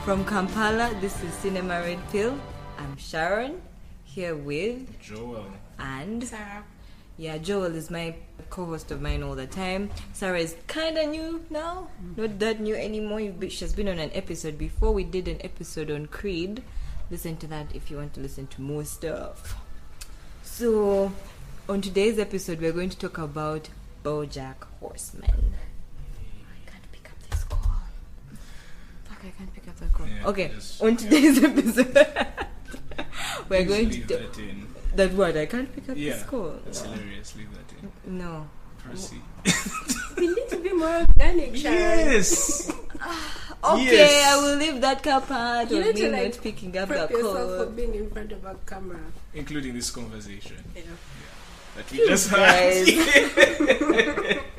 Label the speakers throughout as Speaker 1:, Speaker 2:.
Speaker 1: From Kampala, this is Cinema Red Pill. I'm Sharon, here with
Speaker 2: Joel
Speaker 1: and
Speaker 3: Sarah.
Speaker 1: Yeah, Joel is my co-host of mine all the time. Sarah is kind of new now, not that new anymore. She's been on an episode before. We did an episode on Creed. Listen to that if you want to listen to more stuff. So, on today's episode, we're going to talk about Bojack Horseman. I can't pick up that call.
Speaker 2: Yeah,
Speaker 1: okay, on today's episode, we're going to
Speaker 2: leave that in.
Speaker 1: That what? I can't pick up this call.
Speaker 2: That's hilarious. Leave that in.
Speaker 1: No.
Speaker 2: Proceed.
Speaker 3: We need to be more organic, Sharon.
Speaker 2: Yes.
Speaker 1: Okay,
Speaker 2: Yes.
Speaker 1: I will leave that car part
Speaker 3: You
Speaker 1: of
Speaker 3: need
Speaker 1: me
Speaker 3: to
Speaker 1: not picking up
Speaker 3: prep
Speaker 1: the
Speaker 3: yourself for
Speaker 1: call.
Speaker 3: being in front of a camera.
Speaker 2: Including this conversation.
Speaker 3: Yeah.
Speaker 2: That we just had.
Speaker 1: Guys.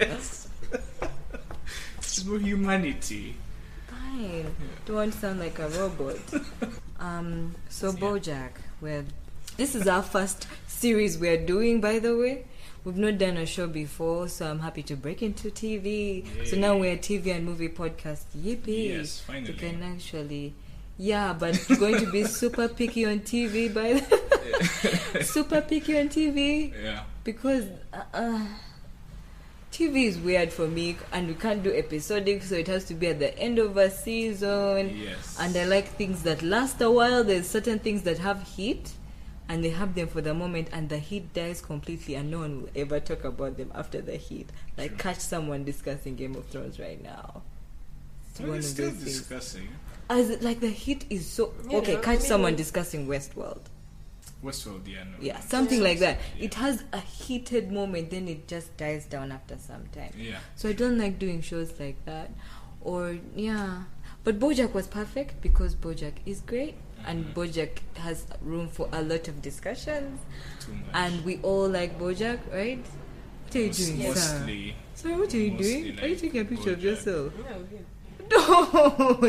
Speaker 2: Yes. There's no humanity.
Speaker 1: Fine. Don't want to sound like a robot. So Bojack, this is our first series we're doing, by the way. We've not done a show before, so I'm happy to break into TV.
Speaker 2: Yay.
Speaker 1: So now we're a TV and movie podcast. Yippee!
Speaker 2: Yes, finally.
Speaker 1: You can actually, but we're going to be super picky on TV, super picky on TV.
Speaker 2: Yeah.
Speaker 1: Because TV is weird for me, and we can't do episodic, so it has to be at the end of a season.
Speaker 2: Yes.
Speaker 1: And I like things that last a while. There's certain things that have heat, and they have them for the moment, and the heat dies completely, and no one will ever talk about them after the heat. Like,
Speaker 2: True.
Speaker 1: catch someone discussing Game of Thrones right now. It's
Speaker 2: Well,
Speaker 1: one
Speaker 2: we're
Speaker 1: of
Speaker 2: still
Speaker 1: those things.
Speaker 2: discussing.
Speaker 1: Like, the heat is so...
Speaker 3: Yeah,
Speaker 1: okay,
Speaker 3: I
Speaker 1: catch
Speaker 3: mean,
Speaker 1: someone discussing Westworld.
Speaker 2: Westworld, yeah, no.
Speaker 1: Yeah, something like that.
Speaker 2: Yeah.
Speaker 1: It has a heated moment, then it just dies down after some time.
Speaker 2: Yeah.
Speaker 1: So I don't like doing shows like that. But Bojack was perfect because Bojack is great, and Bojack has room for a lot of discussions,
Speaker 2: Too much.
Speaker 1: and we all like Bojack, right? What are you doing, Sarah?
Speaker 2: Mostly.
Speaker 1: Sorry, what are you
Speaker 2: mostly
Speaker 1: doing?
Speaker 2: like
Speaker 1: Are you taking a picture of
Speaker 2: Bojack.
Speaker 1: yourself?
Speaker 3: No, yeah.
Speaker 1: Don't!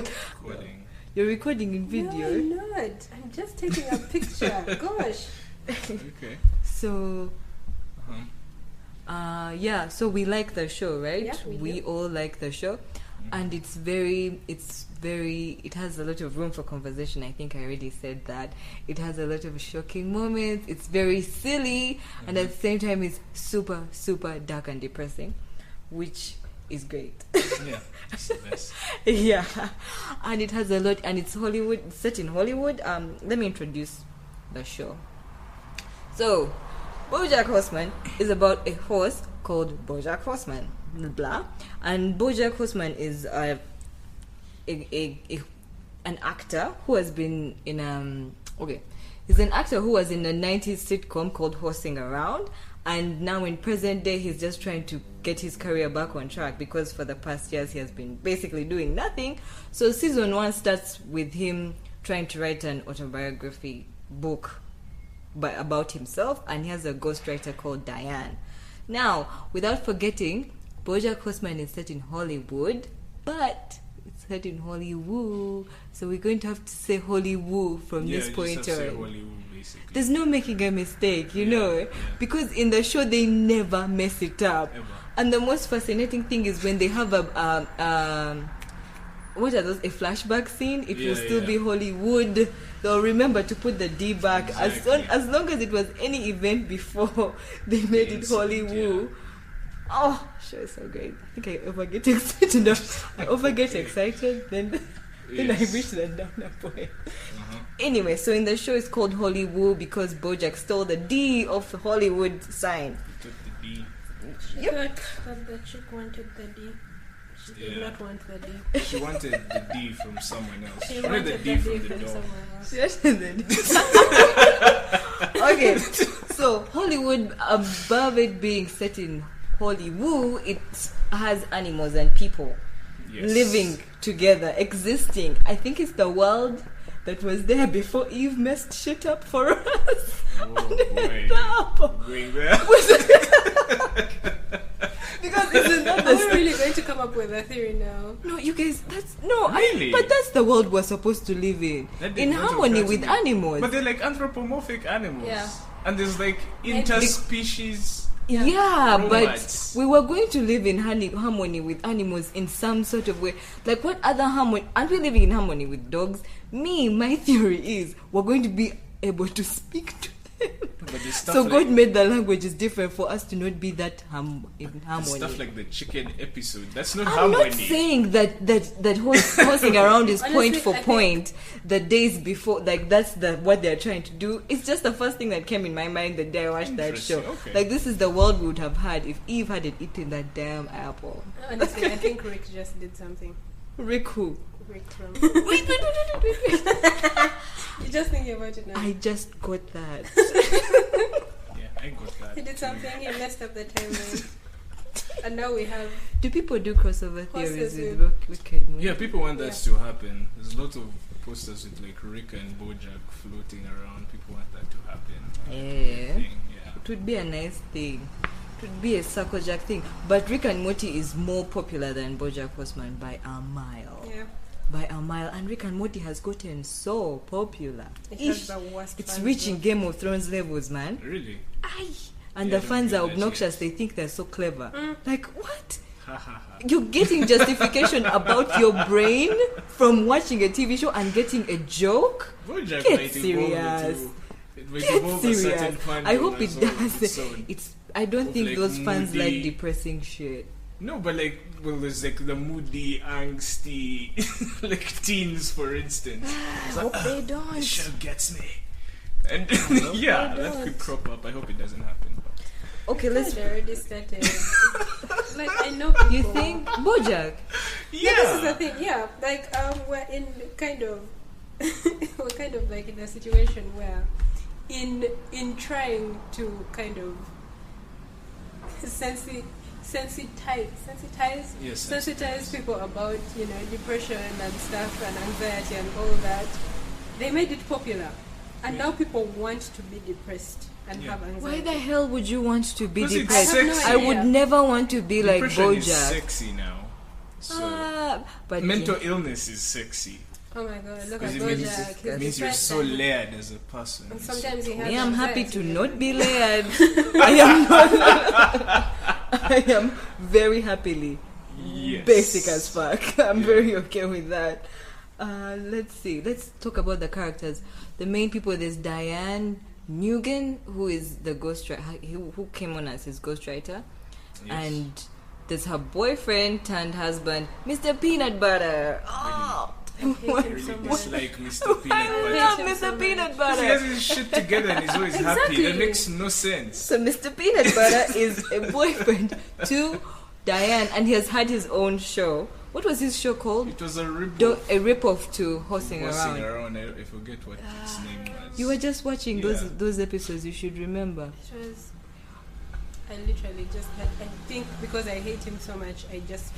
Speaker 2: Recording.
Speaker 1: You're recording in video.
Speaker 3: No, I'm not. I'm just taking a picture. Gosh.
Speaker 2: Okay.
Speaker 1: So...
Speaker 2: Uh-huh.
Speaker 1: so we like the show, right?
Speaker 3: Yeah, we do.
Speaker 1: all like the show, and it has a lot of room for conversation. I think I already said that. It has a lot of shocking moments. It's very silly, and at the same time it's super, super dark and depressing, which is great.
Speaker 2: Yeah. It's the best.
Speaker 1: Yeah, and it has a lot, and it's Hollywood, it's set in Hollywood. Let me introduce the show. So, Bojack Horseman is about a horse called Bojack Horseman, blah. And Bojack Horseman is an actor who has been in he's an actor who was in a 90s sitcom called Horsing Around, and now in present day he's just trying to get his career back on track because for the past years he has been basically doing nothing. So season 1 starts with him trying to write an autobiography book about himself, and he has a ghostwriter called Diane. Now, without forgetting, Bojack Horseman is set in Hollywood, but it's set in Hollywood, so we're going to have to say Hollywood from this point
Speaker 2: just have to say
Speaker 1: on.
Speaker 2: Hollywood, basically.
Speaker 1: There's no making a mistake, you know,
Speaker 2: Yeah.
Speaker 1: because in the show they never mess it up.
Speaker 2: Ever.
Speaker 1: And the most fascinating thing is when they have a flashback scene, it will still be Hollywood. They'll remember to put the D back
Speaker 2: Exactly.
Speaker 1: as long as it was any event before they made it Hollywood. Oh, show is so great. I think I overget excited. Then I reach the downer point. Anyway, so in the show it's called Hollywood because Bojack stole the D of the Hollywood sign.
Speaker 2: Took the D.
Speaker 3: She thought that the chick wanted the D. She did
Speaker 2: Yeah.
Speaker 3: not want the D.
Speaker 2: She wanted the D from someone else.
Speaker 3: She
Speaker 2: wanted the D from the dog.
Speaker 3: someone else.
Speaker 1: Okay, so Hollywood, above it being set in Hollywood, it has animals and people
Speaker 2: Yes.
Speaker 1: living together, existing. I think it's the world that was there before Eve messed shit up for us.
Speaker 2: Oh boy.
Speaker 1: Stop.
Speaker 2: Going there.
Speaker 1: Isn't that
Speaker 3: Are
Speaker 1: the
Speaker 3: we really going to come up with a theory now?
Speaker 1: No, you guys, that's no.
Speaker 2: Really?
Speaker 1: But that's the world we're supposed to live in harmony with animals.
Speaker 2: But they're like anthropomorphic animals.
Speaker 3: Yeah.
Speaker 2: And there's like interspecies.
Speaker 1: Yeah,
Speaker 2: robots.
Speaker 1: but we were going to live in harmony with animals in some sort of way. Like, what other harmony? Aren't we living in harmony with dogs? My theory is we're going to be able to speak to them.
Speaker 2: But there's stuff
Speaker 1: So
Speaker 2: like,
Speaker 1: God made the languages different for us to not be that in harmony.
Speaker 2: stuff like the chicken episode. That's not
Speaker 1: I'm
Speaker 2: harmony.
Speaker 1: not saying that horsing around is
Speaker 3: Honestly,
Speaker 1: point for
Speaker 3: I think-
Speaker 1: point. The days before, like that's what they're trying to do. It's just the first thing that came in my mind the day I watched that show.
Speaker 2: Interesting, okay.
Speaker 1: Like, this is the world we would have had if Eve hadn't eaten that damn apple.
Speaker 3: Honestly, I think Rick just did something.
Speaker 1: Rick who?
Speaker 3: Rick from.
Speaker 1: Wait.
Speaker 3: You're just thinking about it now.
Speaker 1: I just got that.
Speaker 2: Yeah, I got
Speaker 3: He
Speaker 2: that.
Speaker 3: did something. He messed up the timeline, and now we have.
Speaker 1: Do people do crossover theories
Speaker 3: Horses
Speaker 1: with
Speaker 3: with-
Speaker 1: Wicked Moon?
Speaker 2: Yeah, people want that to happen. There's a lot of posters with like Rick and Bojack floating around. People want that to happen.
Speaker 1: Yeah.
Speaker 2: Yeah.
Speaker 1: It would be a nice thing. It would be a Circlejack thing. But Rick and Morty is more popular than Bojack Horseman by a mile.
Speaker 3: Yeah.
Speaker 1: By a mile. And Rick and Morty has gotten so popular.
Speaker 3: It
Speaker 1: Ish.
Speaker 3: has the worst.
Speaker 1: It's
Speaker 3: fans
Speaker 1: reaching
Speaker 3: though.
Speaker 1: Game of Thrones levels, man.
Speaker 2: Really?
Speaker 1: Aye. And
Speaker 2: Yeah,
Speaker 1: the fans
Speaker 2: I
Speaker 1: are
Speaker 2: don't feel that
Speaker 1: obnoxious.
Speaker 2: yet.
Speaker 1: They think they're so clever. Like, what?
Speaker 2: Ha ha ha.
Speaker 1: You're getting justification about your brain from watching a TV show and getting a joke?
Speaker 2: Bojack
Speaker 1: Get
Speaker 2: might
Speaker 1: serious.
Speaker 2: evolve it might
Speaker 1: Get
Speaker 2: evolve a certain
Speaker 1: serious.
Speaker 2: fandom
Speaker 1: I hope
Speaker 2: as
Speaker 1: it
Speaker 2: well of
Speaker 1: does.
Speaker 2: its own.
Speaker 1: It's. I don't
Speaker 2: Of,
Speaker 1: think
Speaker 2: like,
Speaker 1: those fans like
Speaker 2: moody-
Speaker 1: depressing shit.
Speaker 2: No, but like, well, there's like the moody, angsty, like teens, for instance.
Speaker 1: I
Speaker 2: It's like,
Speaker 1: hope they
Speaker 2: This
Speaker 1: don't.
Speaker 2: show gets me. And yeah,
Speaker 3: they
Speaker 2: that
Speaker 3: don't.
Speaker 2: could crop up. I hope it doesn't happen.
Speaker 1: Okay, let's.
Speaker 3: They already started. Like, I know people.
Speaker 1: You think Bojack?
Speaker 3: Yeah, this is the thing. Yeah, like we're in kind of we're kind of like in a situation where in trying to kind of sensitize
Speaker 2: Yes,
Speaker 3: sensitize people about depression and stuff and anxiety and all that. They made it popular, and now people want to be depressed and
Speaker 2: Yeah.
Speaker 3: have anxiety.
Speaker 1: Why the hell would you want to be
Speaker 2: 'Cause it's
Speaker 1: depressed?
Speaker 3: I have no
Speaker 2: sexy.
Speaker 1: I would
Speaker 3: idea.
Speaker 1: never want to be like
Speaker 2: Depression is
Speaker 1: Bojack.
Speaker 2: sexy now. So
Speaker 1: But
Speaker 2: mental illness is sexy
Speaker 3: Oh my god, look at
Speaker 2: because it means,
Speaker 3: Bojack.
Speaker 2: it means you're so layered as a person.
Speaker 3: And sometimes he has
Speaker 1: Me, I'm happy to
Speaker 3: anxiety.
Speaker 1: not be layered. I am not. I am very happily
Speaker 2: Yes.
Speaker 1: basic as fuck. I'm very okay with that. Let's see. Let's talk about the characters. The main people. There's Diane Nugent, who is the ghostwriter, who came on as his ghostwriter,
Speaker 2: Yes.
Speaker 1: and there's her boyfriend turned husband, Mr. Peanut Butter. Oh,
Speaker 3: I hate
Speaker 2: I
Speaker 3: him
Speaker 2: really
Speaker 3: so much.
Speaker 2: dislike Mr. Peanut
Speaker 1: I
Speaker 2: Butter.
Speaker 1: love
Speaker 3: him so
Speaker 1: Mr. Peanut
Speaker 3: much.
Speaker 1: Butter.
Speaker 2: He has his shit together and he's always happy. That
Speaker 3: Exactly.
Speaker 2: makes no sense.
Speaker 1: So Mr. Peanut Butter is a boyfriend to Diane, and he has had his own show. What was his show called?
Speaker 2: It was a rip
Speaker 1: A rip-off to Horsing Around.
Speaker 2: I forget what its name was.
Speaker 1: You were just watching
Speaker 2: Yeah.
Speaker 1: those episodes. You should remember.
Speaker 3: It was. I literally just had. I think because I hate him so much, I just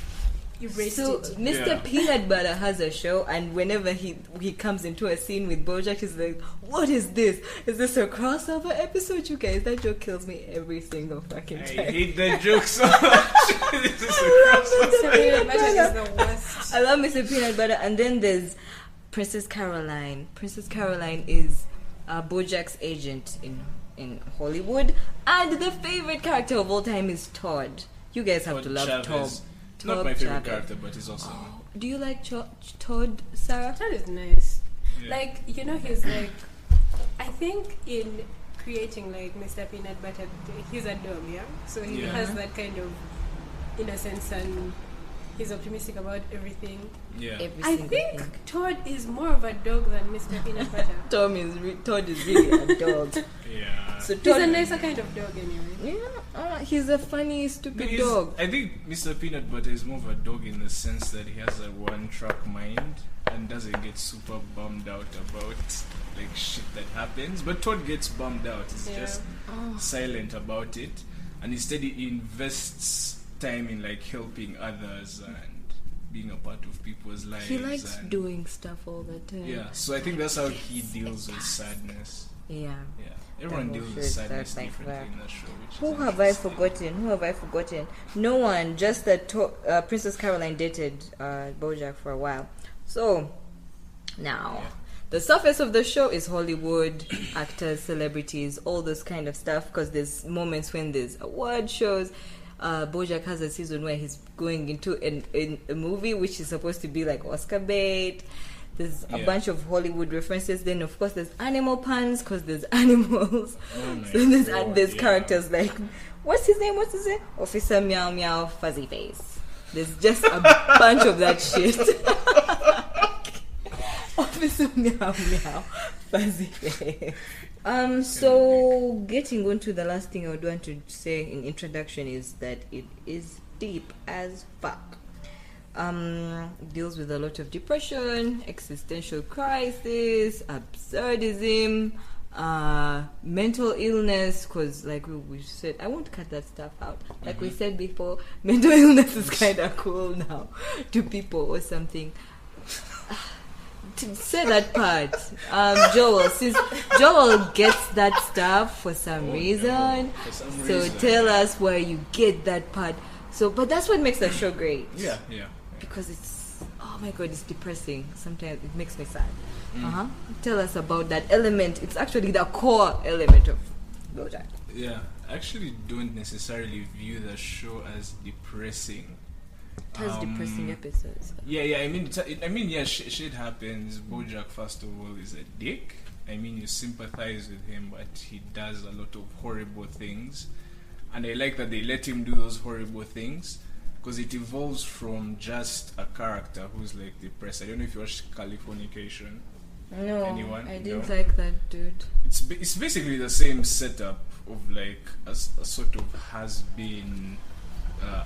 Speaker 3: erased
Speaker 1: So
Speaker 3: it.
Speaker 1: Mr.
Speaker 2: Yeah.
Speaker 1: Peanut Butter has a show, and whenever he comes into a scene with Bojack, he's like, "What is this? Is this a crossover episode, you guys?" That joke kills me every single fucking
Speaker 2: I
Speaker 1: time.
Speaker 2: hate that joke so much. This is a crossover.
Speaker 3: Mr. Peanut Butter is the worst.
Speaker 1: I love Mr. Peanut Butter, and then there's Princess Caroline. Princess Caroline is Bojack's agent in Hollywood, and the favorite character of all time is Todd. You guys have
Speaker 2: Todd
Speaker 1: to love
Speaker 2: Chavez.
Speaker 1: Todd.
Speaker 2: Not my favorite
Speaker 1: Chavez.
Speaker 2: character, but he's awesome.
Speaker 1: Oh, do you like Todd, Sarah?
Speaker 3: That is nice.
Speaker 2: Yeah.
Speaker 3: Like, he's like. I think in creating like Mr. Peanut Butter, he's a dog, yeah? So he
Speaker 2: Yeah.
Speaker 3: has that kind of innocence and he's optimistic about everything.
Speaker 2: Yeah.
Speaker 1: Every
Speaker 3: I
Speaker 1: single
Speaker 3: think
Speaker 1: thing.
Speaker 3: Todd is more of a dog than Mr. Peanut Butter.
Speaker 1: Todd is really a dog.
Speaker 2: Yeah.
Speaker 1: So
Speaker 3: He's
Speaker 1: Todd,
Speaker 3: a nicer kind of dog anyway.
Speaker 1: yeah, he's a funny, stupid
Speaker 2: He's-
Speaker 1: dog.
Speaker 2: I think Mr. Peanut Butter is more of a dog in the sense that he has a one-track mind and doesn't get super bummed out about like shit that happens. But Todd gets bummed out. He's
Speaker 3: Yeah.
Speaker 2: just silent about it, and instead he invests time in like helping others and being a part of people's lives.
Speaker 1: He likes
Speaker 2: and,
Speaker 1: doing stuff all the time.
Speaker 2: Yeah, so I think that's how he deals with sadness.
Speaker 1: Yeah.
Speaker 2: Yeah. Everyone
Speaker 1: whole
Speaker 2: deals
Speaker 1: show
Speaker 2: with
Speaker 1: is
Speaker 2: sadness
Speaker 1: like
Speaker 2: differently
Speaker 1: that.
Speaker 2: in that show. Which
Speaker 1: Who
Speaker 2: is
Speaker 1: have I
Speaker 2: interesting.
Speaker 1: forgotten? Who have I forgotten? No one. Just that Princess Caroline dated Bojack for a while. So now, the surface of the show is Hollywood, actors, celebrities, all this kind of stuff. Because there's moments when there's award shows. Bojack has a season where he's going into a movie which is supposed to be like Oscar bait. There's a bunch of Hollywood references. Then, of course, there's animal puns because there's animals.
Speaker 2: Oh
Speaker 1: So there's characters like, what's his name? Officer Meow Meow Fuzzy Face. There's just a bunch of that shit. Officer Meow Meow Fuzzy Face. So getting on to the last thing I would want to say in introduction is that it is deep as fuck. Deals with a lot of depression, existential crisis, absurdism, mental illness, because like we said, I won't cut that stuff out. Like we said before, mental illness is kind of cool now to people or something. To say that part, Joel, since Joel gets that stuff for some reason, so tell us where you get that part. So, but that's what makes the show great.
Speaker 2: Yeah.
Speaker 1: Because it's, oh my god, it's depressing. Sometimes it makes me sad. Tell us about that element. It's actually the core element of Bojack.
Speaker 2: Yeah, I actually don't necessarily view the show as depressing.
Speaker 1: It has depressing episodes.
Speaker 2: Yeah. I mean, shit happens. Bojack, first of all, is a dick. I mean, you sympathize with him, but he does a lot of horrible things. And I like that they let him do those horrible things. Because it evolves from just a character who's like depressed. I don't know if you watched Californication.
Speaker 1: No,
Speaker 2: Anyone?
Speaker 1: I didn't like that dude.
Speaker 2: It's basically the same setup of like a sort of has-been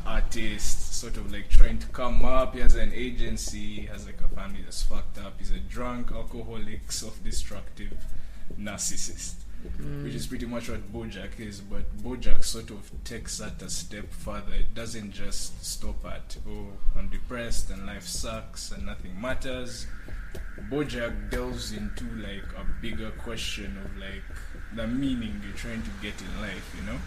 Speaker 2: artist, sort of like trying to come up. He has an agency, he has like a family that's fucked up. He's a drunk, alcoholic, self-destructive narcissist. Which is pretty much what Bojack is, but Bojack sort of takes that a step further. It doesn't just stop at, oh, I'm depressed and life sucks and nothing matters. Bojack delves into like a bigger question of like the meaning you're trying to get in life, you know?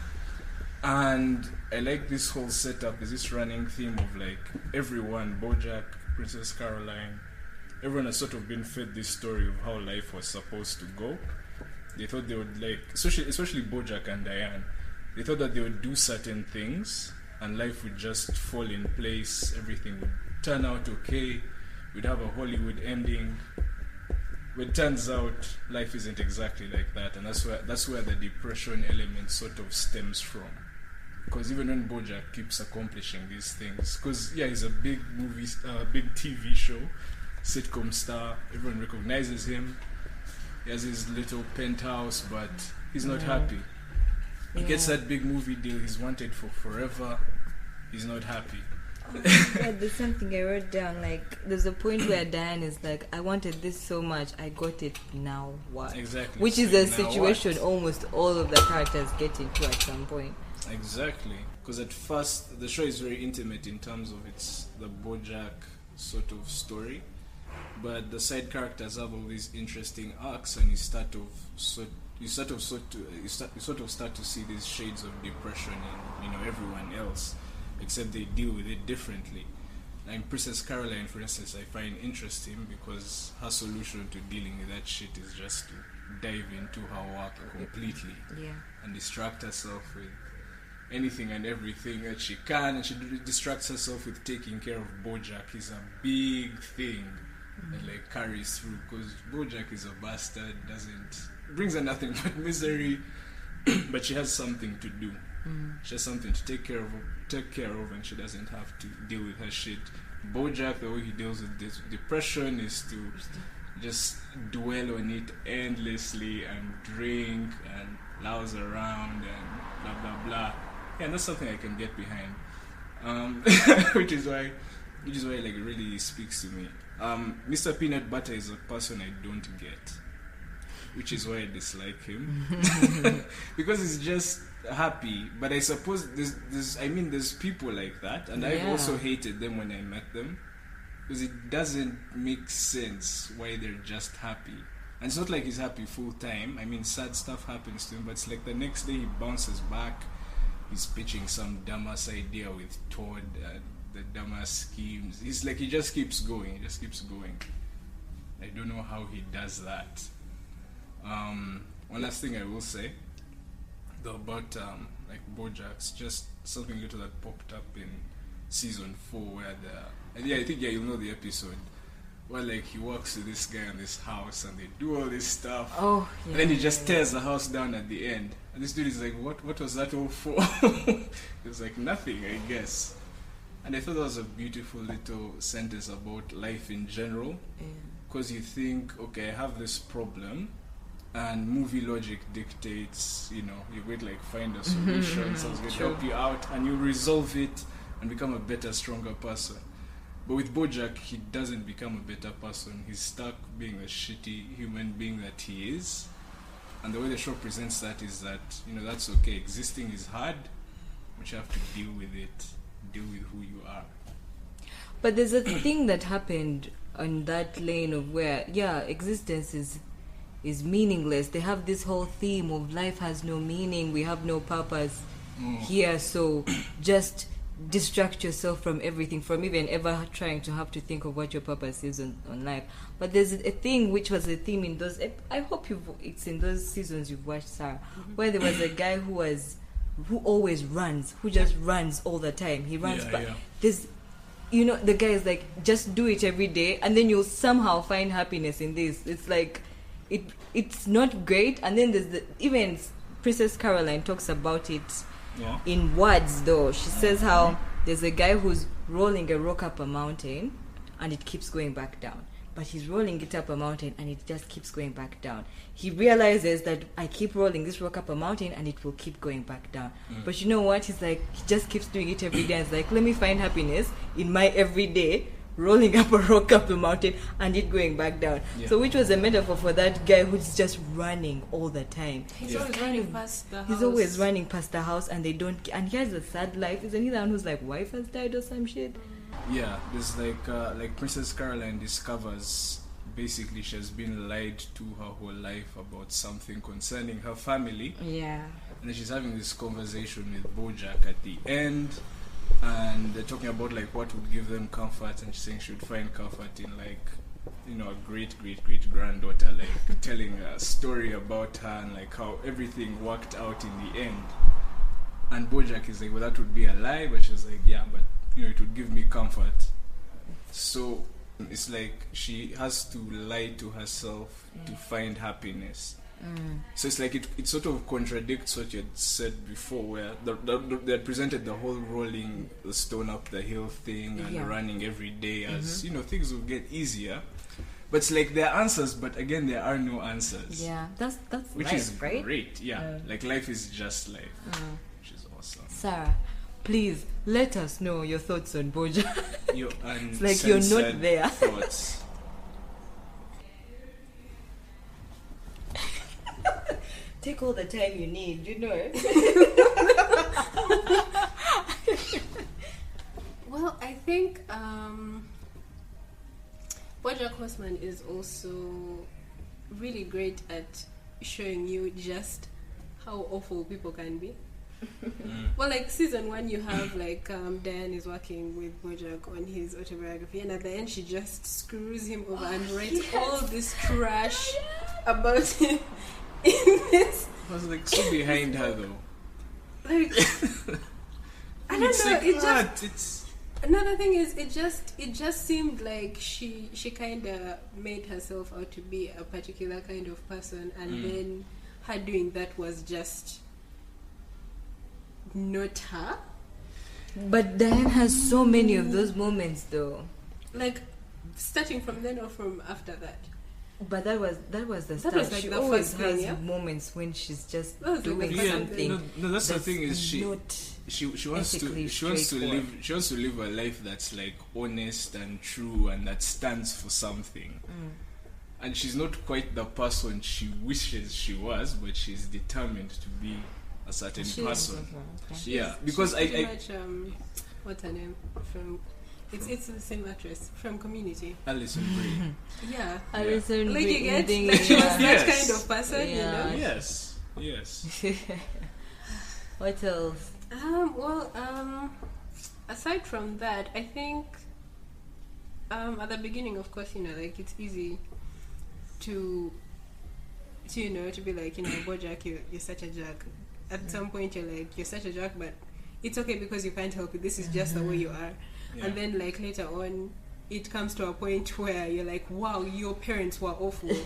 Speaker 2: And I like this whole setup, is this running theme of like everyone, Bojack, Princess Caroline, everyone has sort of been fed this story of how life was supposed to go. They thought they would like, especially Bojack and Diane, they thought that they would do certain things and life would just fall in place, everything would turn out okay, we'd have a Hollywood ending. But it turns out life isn't exactly like that, and that's where the depression element sort of stems from. Because even when Bojack keeps accomplishing these things, because he's a big big TV show, sitcom star, everyone recognizes him. He has his little penthouse, but he's not happy. He gets that big movie deal he's wanted for forever. He's not happy.
Speaker 1: Oh my god, there's something I wrote down. Like, there's a point where Diane is like, I wanted this so much, I got it, now what?
Speaker 2: Exactly.
Speaker 1: Which is
Speaker 2: So
Speaker 1: a
Speaker 2: now
Speaker 1: situation
Speaker 2: what?
Speaker 1: almost all of the characters get into at some point.
Speaker 2: Exactly. Because at first, the show is very intimate in terms of the Bojack sort of story. But the side characters have all these interesting arcs, and you sort of start to see these shades of depression in everyone else, except they deal with it differently. And Princess Caroline, for instance, I find interesting because her solution to dealing with that shit is just to dive into her work completely and distract herself with anything and everything that she can, and she distracts herself with taking care of Bojack. Is a big thing. And like carries through, because Bojack is a bastard, brings her nothing but misery, but she has something to do. She has something to take care of, and she doesn't have to deal with her shit. Bojack, the way he deals with this depression is to just dwell on it endlessly and drink and louse around and blah blah blah. Yeah, and that's something I can get behind. Which is why like it really speaks to me. Mr. Peanut Butter is a person I don't get, which is why I dislike him. Because he's just happy. But I suppose there's people like that, and I've also hated them when I met them, because it doesn't make sense why they're just happy. And it's not like he's happy full time. I mean, sad stuff happens to him, but it's like the next day he bounces back. He's pitching some dumbass idea with Todd, the dumbass schemes. He's like, he just keeps going. He just keeps going. I don't know how he does that. One last thing I will say, though, about like Bojack's, just something little that popped up in season 4, where I think you'll know the episode. Well, like, he walks to this guy in this house and they do all this stuff.
Speaker 1: Oh, yeah.
Speaker 2: And then he just tears the house down at the end. And this dude is like, what was that all for? It's like, nothing, I guess. And I thought that was a beautiful little sentence about life in general. Because you think, okay, I have this problem. And movie logic dictates, you would like find a solution, someone's going to help you out. And you resolve it and become a better, stronger person. But with Bojack, he doesn't become a better person. He's stuck being the shitty human being that he is. And the way the show presents that is that, that's okay. Existing is hard, but you have to deal with it. Deal with who you are.
Speaker 1: But there's a thing that happened on that lane of where, existence is meaningless. They have this whole theme of life has no meaning. We have no purpose here. So just distract yourself from everything, from even ever trying to have to think of what your purpose is on life. But there's a thing which was a theme in those, I hope it's in those seasons you've watched, Sarah, where there was a guy who always runs, who just runs all the time. He runs, but there's, the guy is like, just do it every day and then you'll somehow find happiness in this. It's like, it's not great. And then there's even Princess Caroline talks about it in words, though. She says how there's a guy who's rolling a rock up a mountain and it keeps going back down. But he's rolling it up a mountain and it just keeps going back down. He realizes that I keep rolling this rock up a mountain and it will keep going back down. But you know what? He's like, he just keeps doing it every day. It's like, let me find happiness in my everyday rolling up a rock up the mountain and it going back down. So which was a metaphor for that guy who's just running all the time.
Speaker 3: He's always running past the house.
Speaker 1: He's always running past the house and and he has a sad life. Isn't he the one whose like wife has died or some shit?
Speaker 2: Yeah, there's like Princess Caroline discovers basically she has been lied to her whole life about something concerning her family.
Speaker 1: Yeah. And
Speaker 2: then she's having this conversation with Bojack at the end. And they're talking about like what would give them comfort, and she's saying she would find comfort in like, a great granddaughter, like telling a story about her and like how everything worked out in the end. And Bojack is like, well, that would be a lie, but she's like, yeah, but it would give me comfort. So it's like she has to lie to herself to find happiness. So it's like it sort of contradicts what you had said before, where they had presented the whole rolling the stone up the hill thing and running every day as things will get easier. But it's like there are answers, but again there are no answers.
Speaker 1: Yeah, that's
Speaker 2: which
Speaker 1: life,
Speaker 2: is
Speaker 1: right?
Speaker 2: great. Yeah, like life is just life, which is awesome.
Speaker 1: Sarah, please let us know your thoughts on Bojack.
Speaker 2: It's
Speaker 1: like you're not there.
Speaker 2: Thoughts.
Speaker 1: Take all the time you need,
Speaker 3: Well, I think Bojack Horseman is also really great at showing you just how awful people can be. Well, like season 1, you have like Diane is working with Bojack on his autobiography, and at the end she just screws him over and writes all this trash about him.
Speaker 2: I was like so behind her though.
Speaker 3: Like I don't know. Another thing is it just seemed like she kind of made herself out to be a particular kind of person, and then her doing that was just not her.
Speaker 1: But Diane has so many of those moments though.
Speaker 3: Like starting from then or from after that.
Speaker 1: But that was the start.
Speaker 3: Was like
Speaker 1: she
Speaker 3: the
Speaker 1: always
Speaker 3: first
Speaker 1: has
Speaker 3: thing,
Speaker 1: moments when she's just
Speaker 3: like
Speaker 1: doing something.
Speaker 2: No, that's the thing is she wants to live a life that's like honest and true and that stands for something. And she's not quite the person she wishes she was, but she's determined to be a certain person.
Speaker 1: Okay.
Speaker 2: Yeah, because
Speaker 3: she's pretty much, what's her name from It's the same actress from Community.
Speaker 2: Alison Brie.
Speaker 3: Yeah.
Speaker 1: Alison
Speaker 3: Like you get,
Speaker 1: Brie,
Speaker 3: like she was that
Speaker 2: Yes.
Speaker 3: kind of person,
Speaker 1: Yeah.
Speaker 3: you know.
Speaker 2: Yes.
Speaker 1: What else?
Speaker 3: Aside from that, I think at the beginning, of course, you know, like it's easy to you know, to be like, you know, Bojack, you're such a jerk. At some point, you're like, you're such a jerk, but it's okay because you can't help it. This is just the way you are.
Speaker 2: Yeah.
Speaker 3: And then, like later on, it comes to a point where you're like, wow, your parents were awful.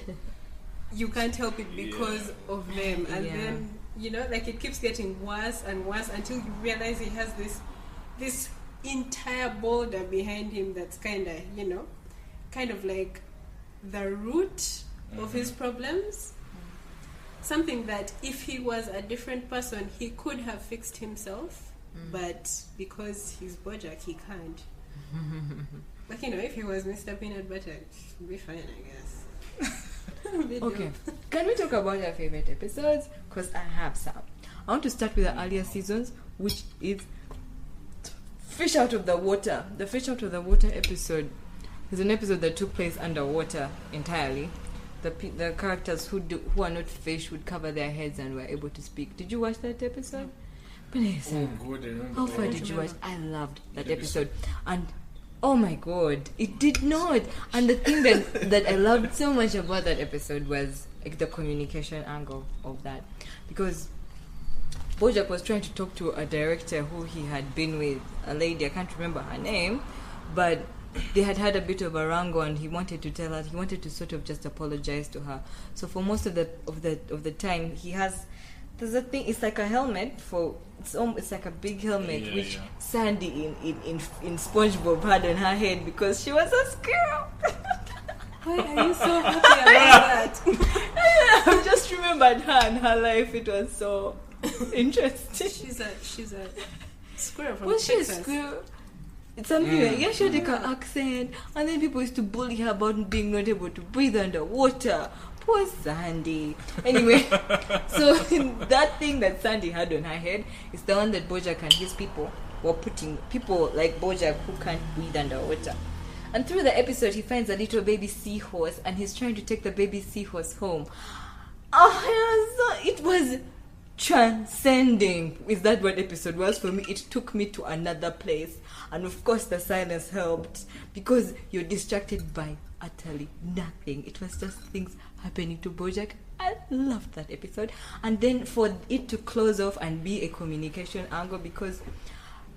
Speaker 3: You can't help it because of them. And then, you know, like it keeps getting worse and worse until you realize he has this entire boulder behind him that's kind of, you know, kind of like the root of his problems. Something that if he was a different person, he could have fixed himself, but because he's Bojack, he can't. Like, you know, if he was Mr. Peanut Butter, it'd be fine, I guess.
Speaker 1: Okay, can we talk about our favorite episodes? Because I have some. I want to start with the earlier seasons, which is Fish Out of the Water. The Fish Out of the Water episode is an episode that took place underwater entirely. The characters who are not fish would cover their heads and were able to speak. Did you watch that episode? Vanessa,
Speaker 2: Oh, good. I remember.
Speaker 1: how far did you watch? I loved that episode. And oh my god, it did not. And the thing that I loved so much about that episode was like the communication angle of that. Because Bojack was trying to talk to a director who he had been with, a lady, I can't remember her name, but they had a bit of a wrangle, and he wanted to tell her, he wanted to sort of just apologize to her. So for most of the time, there's a thing, it's like a helmet for, it's like a big helmet which Sandy in SpongeBob had on her head because she was a squirrel.
Speaker 3: Why are you so happy about that?
Speaker 1: I've just remembered her and her life. It was so interesting.
Speaker 3: She's a squirrel from
Speaker 1: Was
Speaker 3: Texas.
Speaker 1: she a squirrel? It's something like, she had like an accent, and then people used to bully her about being not able to breathe underwater. Poor Sandy. Anyway, so that thing that Sandy had on her head is the one that Bojack and his people were putting, people like Bojack who can't breathe underwater. And through the episode, he finds a little baby seahorse, and he's trying to take the baby seahorse home. Oh, it was transcending. Is that what episode was for me? It took me to another place. And of course the silence helped, because you're distracted by utterly nothing. It was just things happening to Bojack. I loved that episode. And then for it to close off and be a communication angle, because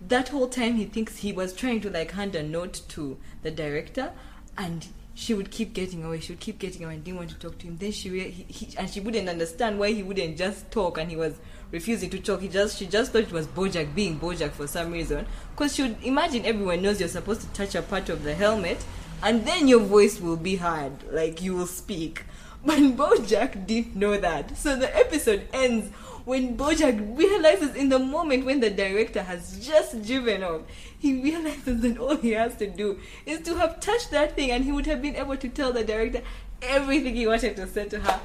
Speaker 1: that whole time he thinks he was trying to like hand a note to the director, and she would keep getting away. She would keep getting away and didn't want to talk to him. Then she wouldn't understand why he wouldn't just talk, and he was refusing to talk. She just thought it was Bojack being Bojack for some reason. Because she would imagine everyone knows you're supposed to touch a part of the helmet, and then your voice will be heard, like you will speak. But Bojack didn't know that. So the episode ends when Bojack realizes, in the moment when the director has just driven off, he realizes that all he has to do is to have touched that thing, and he would have been able to tell the director everything he wanted to say to her.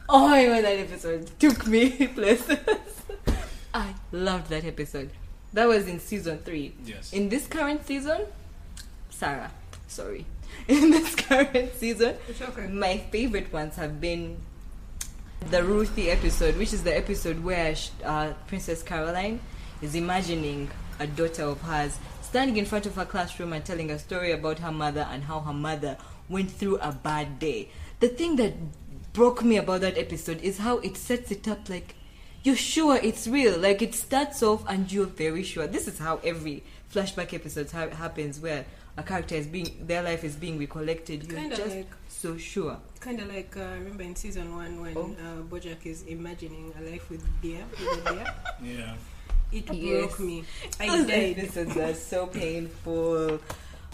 Speaker 1: Oh my god, that episode took me places. I loved that episode. That was in season 3.
Speaker 2: Yes.
Speaker 1: In this current season, Sarah, sorry. In this current season,
Speaker 3: It's okay.
Speaker 1: my favorite ones have been the Ruthie episode, which is the episode where Princess Caroline is imagining a daughter of hers standing in front of her classroom and telling a story about her mother and how her mother went through a bad day. The thing that broke me about that episode is how it sets it up like, you're sure it's real. Like, it starts off and you're very sure. This is how every flashback episode happens, where a character their life is being recollected. You're
Speaker 3: Kinda
Speaker 1: just
Speaker 3: like-
Speaker 1: so sure.
Speaker 3: Kind of like, remember in season 1 when Bojack is imagining a life with a deer?
Speaker 2: Yeah.
Speaker 3: It
Speaker 1: Yes.
Speaker 3: broke me. I
Speaker 1: Those
Speaker 3: died.
Speaker 1: episodes are so painful.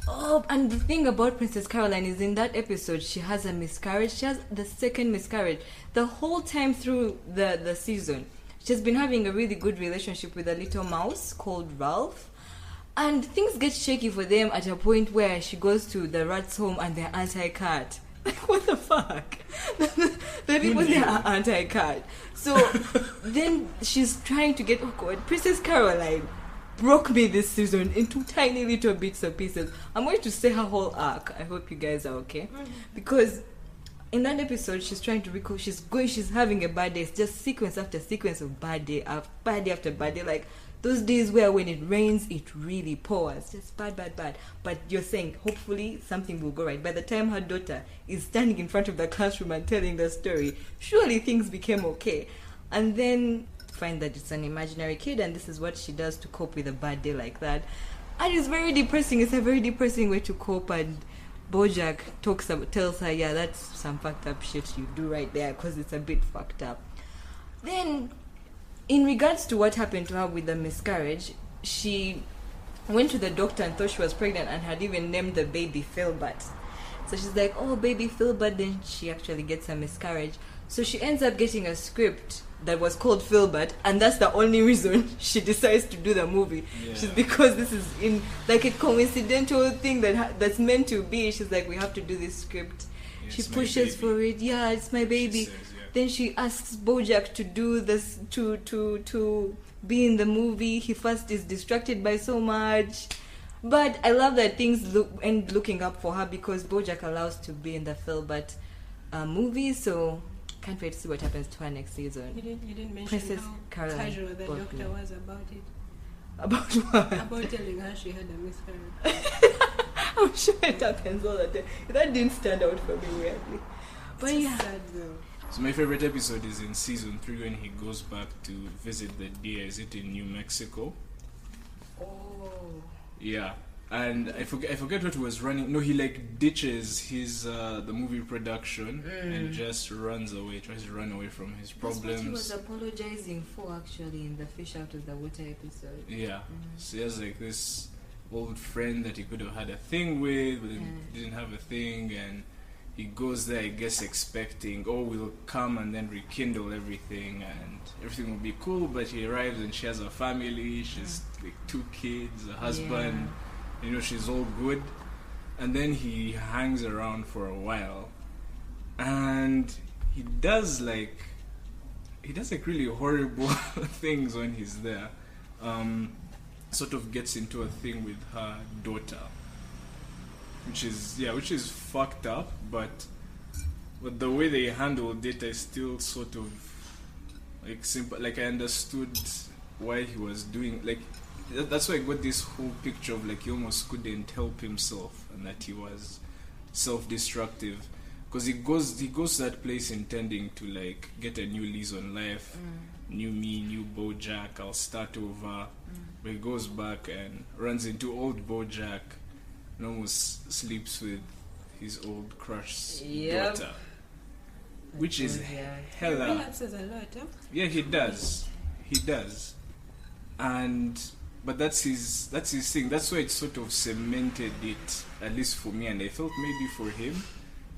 Speaker 1: Oh, and the thing about Princess Caroline is, in that episode, she has a miscarriage. She has the second miscarriage. The whole time through the season, she's been having a really good relationship with a little mouse called Ralph. And things get shaky for them at a point where she goes to the rat's home and they're anti-cat. Like, what the fuck? The people there are anti-cat. So then she's trying to get, oh god, Princess Caroline, broke me this season into tiny little bits of pieces. I'm going to say her whole arc. I hope you guys are okay. Because in that episode, she's trying to recall, she's having a bad day. It's just sequence after sequence of bad day after bad day. Like those days where when it rains, it really pours. Just bad. But you're saying, hopefully, something will go right. By the time her daughter is standing in front of the classroom and telling the story, surely things became okay. And then find that it's an imaginary kid, and this is what she does to cope with a bad day like that. And it's very depressing. It's a very depressing way to cope, and Bojack tells her, yeah, that's some fucked up shit you do right there, because it's a bit fucked up. Then, in regards to what happened to her with the miscarriage, she went to the doctor and thought she was pregnant and had even named the baby Philbert. So she's like, oh, baby Philbert. Then she actually gets a miscarriage. So she ends up getting a script that was called Philbert, and that's the only reason she decides to do the movie.
Speaker 2: Yeah.
Speaker 1: She's because this is in like a coincidental thing that's meant to be. She's like, we have to do this script.
Speaker 2: Yeah,
Speaker 1: she pushes for it. Yeah, it's my baby.
Speaker 2: She says, yeah.
Speaker 1: Then she asks Bojack to do this to be in the movie. He first is distracted by so much. But I love that things end looking up for her because Bojack allows to be in the Philbert movie. So can't wait to see what happens to her next season.
Speaker 3: You didn't mention
Speaker 1: Princess
Speaker 3: how
Speaker 1: Caroline
Speaker 3: casual the
Speaker 1: Bodley.
Speaker 3: doctor was about it.
Speaker 1: About what?
Speaker 3: About telling her she had a miscarriage.
Speaker 1: I'm sure it happens all the time. That didn't stand out for me weirdly. But
Speaker 3: It's
Speaker 1: yeah.
Speaker 3: sad though.
Speaker 2: So my favorite episode is in season 3 when he goes back to visit the deer. Is it in New Mexico?
Speaker 1: Oh.
Speaker 2: Yeah. And I forget what was running. No, he like ditches his the movie production and just runs away. Tries to run away from his
Speaker 1: That's
Speaker 2: problems.
Speaker 1: what he was apologizing for actually in the Fish Out of the Water episode.
Speaker 2: Yeah. So he has like this old friend that he could have had a thing with, but then didn't have a thing, and he goes there, I guess, expecting, oh, we'll come and then rekindle everything and everything will be cool. But he arrives and she has a family. She's like 2 kids, a husband. You know, she's all good. And then he hangs around for a while, and he does like really horrible things when he's there. Sort of gets into a thing with her daughter, which is fucked up, but the way they handled it, I still sort of like simple. Like I understood why he was doing like. That's why I got this whole picture of like he almost couldn't help himself and that he was self-destructive, because he goes to that place intending to like get a new lease on life, new me, new Bojack, I'll start over. But he goes back and runs into old Bojack and almost sleeps with his old crush's daughter, which is hella.
Speaker 3: Relaxes a lot, huh?
Speaker 2: Yeah, he does, but that's his thing. That's why it sort of cemented it, at least for me, and I felt maybe for him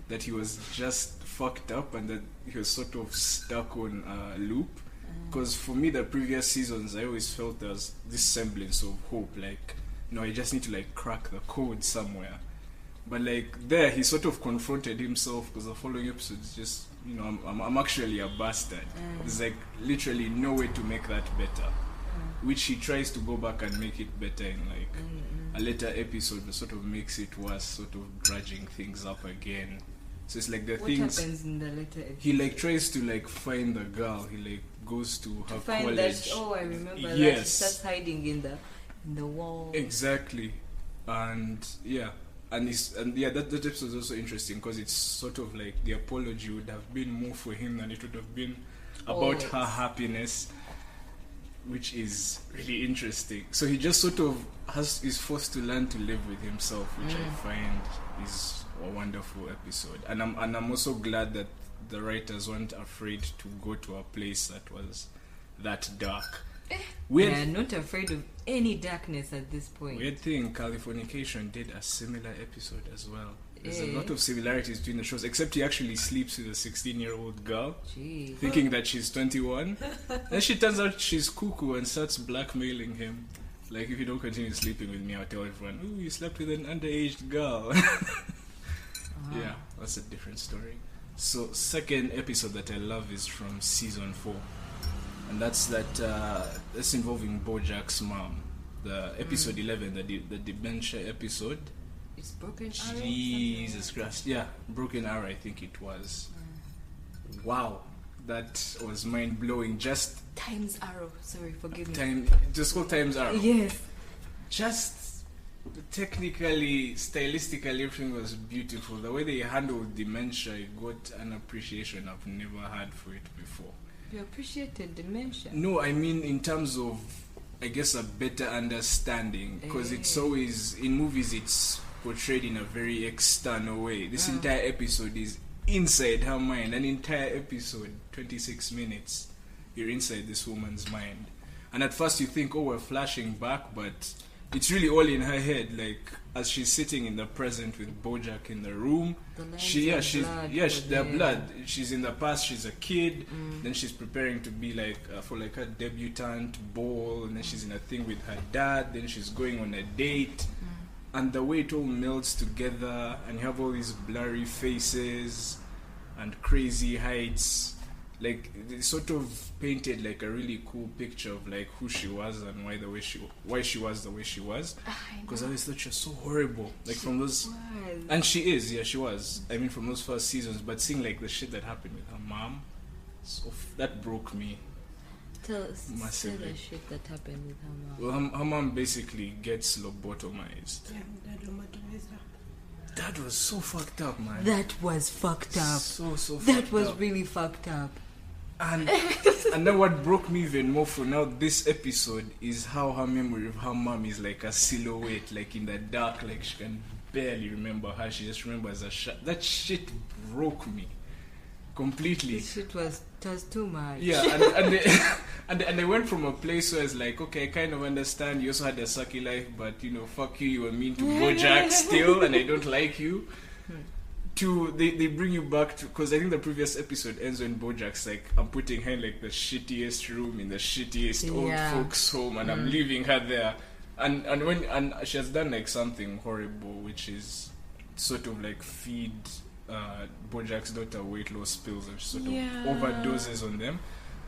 Speaker 2: that he was just fucked up and that he was sort of stuck on a loop. Because for me, the previous seasons, I always felt there was this semblance of hope, like, I just need to like crack the code somewhere. But like there, he sort of confronted himself, because the following episodes just, I'm actually a bastard. There's like literally no way to make that better. Which he tries to go back and make it better in like a later episode that sort of makes it worse, sort of grudging things up again. So it's like the
Speaker 1: What
Speaker 2: things
Speaker 1: happens in the later episode?
Speaker 2: he like tries to like find the girl. He like goes to her
Speaker 1: Find
Speaker 2: college.
Speaker 1: that. Oh, I remember that.
Speaker 2: Yes.
Speaker 1: She starts hiding in the wall.
Speaker 2: Exactly, and that episode is also interesting because it's sort of like the apology would have been more for him than it would have been about her happiness, which is really interesting. So he just sort of is forced to learn to live with himself, which I find is a wonderful episode. And I'm also glad that the writers weren't afraid to go to a place that was that dark.
Speaker 1: We are not afraid of any darkness at this point.
Speaker 2: Weird thing, Californication did a similar episode as well. There's a lot of similarities between the shows, except he actually sleeps with a 16-year-old girl, thinking that she's 21. Then she turns out she's cuckoo and starts blackmailing him. Like, if you don't continue sleeping with me, I'll tell everyone, ooh, you slept with an underage girl. Yeah, that's a different story. So, second episode that I love is from season 4. And that's involving Bojack's mom. the episode 11, the dementia episode.
Speaker 1: It's Broken Arrow.
Speaker 2: Jesus Christ! Yeah, Broken Arrow. I think it was. Wow, that was mind blowing. Just
Speaker 1: Time's Arrow. Sorry, forgive me.
Speaker 2: Just called Time's Arrow.
Speaker 1: Yes.
Speaker 2: Just technically, stylistically, everything was beautiful. The way they handled dementia, I got an appreciation I've never had for it before.
Speaker 1: You appreciated dementia?
Speaker 2: No, I mean in terms of, I guess, a better understanding. Because it's always, in movies, it's portrayed in a very external way. This entire episode is inside her mind. An entire episode, 26 minutes, you're inside this woman's mind. And at first you think, oh, we're flashing back, but it's really all in her head. Like, as she's sitting in the present with Bojack in the room, their blood. She's in the past, she's a kid, then she's preparing to be like, for like a debutante ball, and then she's in a thing with her dad, then she's going on a date. And the way it all melds together, and you have all these blurry faces and crazy heights, like they sort of painted like a really cool picture of like who she was and why she was the way she was. Because I always thought she was so horrible, like from those, and she is, yeah, she was. I mean, from those first seasons, but seeing like the shit that happened with her mom, that broke me.
Speaker 1: Tell us
Speaker 2: massively.
Speaker 1: the shit that happened with her mom.
Speaker 2: Well, her mom basically gets lobotomized. That was so fucked up, man.
Speaker 1: That was fucked up.
Speaker 2: So fucked
Speaker 1: That was
Speaker 2: up.
Speaker 1: really fucked up.
Speaker 2: And then what broke me even more for now this episode is how her memory of her mom is like a silhouette, like in the dark, like she can barely remember her. She just remembers a shot. That shit broke me completely.
Speaker 1: This shit was too much.
Speaker 2: Yeah, and they went from a place where it's like, okay, I kind of understand you also had a sucky life, but you know, fuck you were mean to Bojack still, and I don't like you. To they bring you back to, because I think the previous episode ends when Bojack's like, I'm putting her in like the shittiest room in the shittiest old folks home, and I'm leaving her there, and she has done like something horrible, which is sort of like feed Bojack's daughter weight loss pills, and she sort of overdoses on them.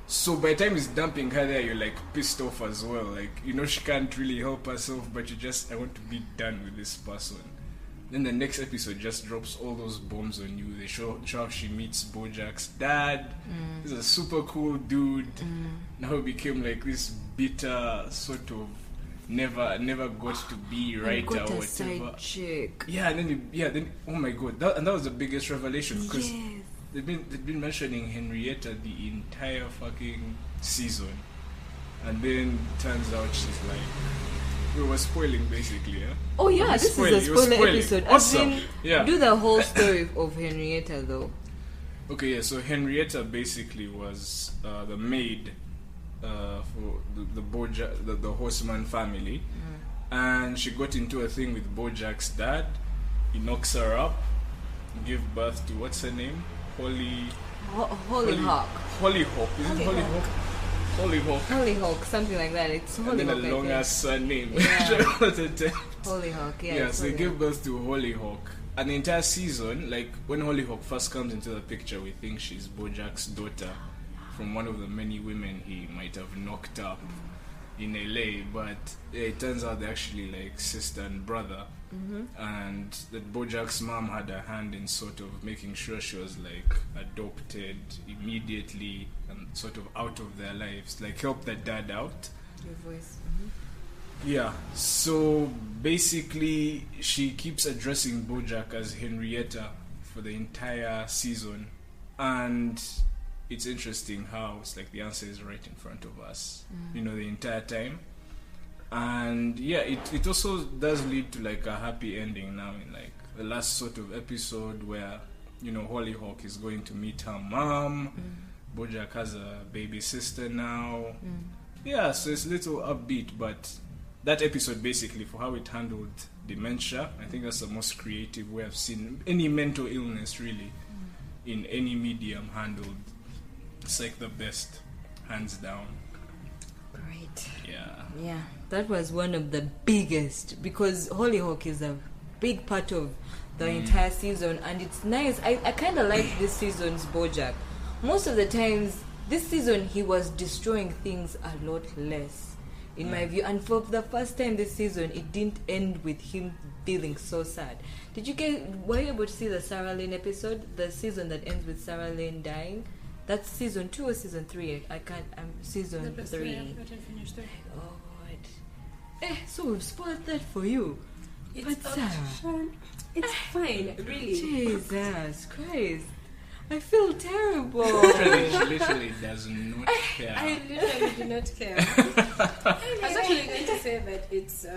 Speaker 2: So by the time he's dumping her there, you're like pissed off as well. Like, you know, she can't really help herself, but I want to be done with this person. Then the next episode just drops all those bombs on you. They show how she meets Bojack's dad. He's a super cool dude. Now he became like this bitter sort of never got to be right or whatever.
Speaker 1: Side chick.
Speaker 2: Yeah, and then oh my god, that was the biggest revelation, because they've been mentioning Henrietta the entire fucking season, and then turns out she's like. We were spoiling basically, yeah?
Speaker 1: Oh yeah, this is a spoiler episode.
Speaker 2: Awesome.
Speaker 1: Do the whole story of Henrietta though.
Speaker 2: Okay, yeah, so Henrietta basically was the maid for the Bojack, the Horseman family. And she got into a thing with Bojack's dad. He knocks her up, give birth to, what's her name?
Speaker 1: Hollyhock.
Speaker 2: Hollyhock. Is it Hollyhock?
Speaker 1: Hollyhock, something like that. It's Hollyhock.
Speaker 2: And then a long ass surname.
Speaker 1: Hollyhock, yeah.
Speaker 2: Yeah, so they gave birth to Hollyhock. And the entire season, like when Hollyhock first comes into the picture, we think she's Bojack's daughter from one of the many women he might have knocked up in LA. But it turns out they're actually like sister and brother. And that Bojack's mom had a hand in sort of making sure she was like adopted immediately and sort of out of their lives, like help the dad out.
Speaker 1: Your voice.
Speaker 2: Yeah, so basically she keeps addressing Bojack as Henrietta for the entire season, and it's interesting how it's like the answer is right in front of us, you know, the entire time. And yeah, it also does lead to like a happy ending now in like the last sort of episode where, you know, Hollyhock is going to meet her mom. Bojack has a baby sister now. Yeah, so it's a little upbeat, but that episode basically, for how it handled dementia, I think that's the most creative way I've seen any mental illness really in any medium handled. It's like the best, hands down.
Speaker 1: Great.
Speaker 2: Yeah,
Speaker 1: that was one of the biggest, because Hollyhock is a big part of the entire season, and it's nice. I kind of like this season's Bojack. Most of the times this season he was destroying things a lot less. in my view. And for the first time this season, it didn't end with him feeling so sad. Were you able to see the Sarah Lynn episode? The season that ends with Sarah Lynn dying? That's season 2 or season 3? I'm season 3.
Speaker 3: I didn't finish 3.
Speaker 1: Oh God. So we've spoiled that for you. But Sarah,
Speaker 3: it's fine, really.
Speaker 1: Jesus Christ. I feel terrible.
Speaker 2: She literally does not care.
Speaker 3: I literally do not care. I was actually going to say that it's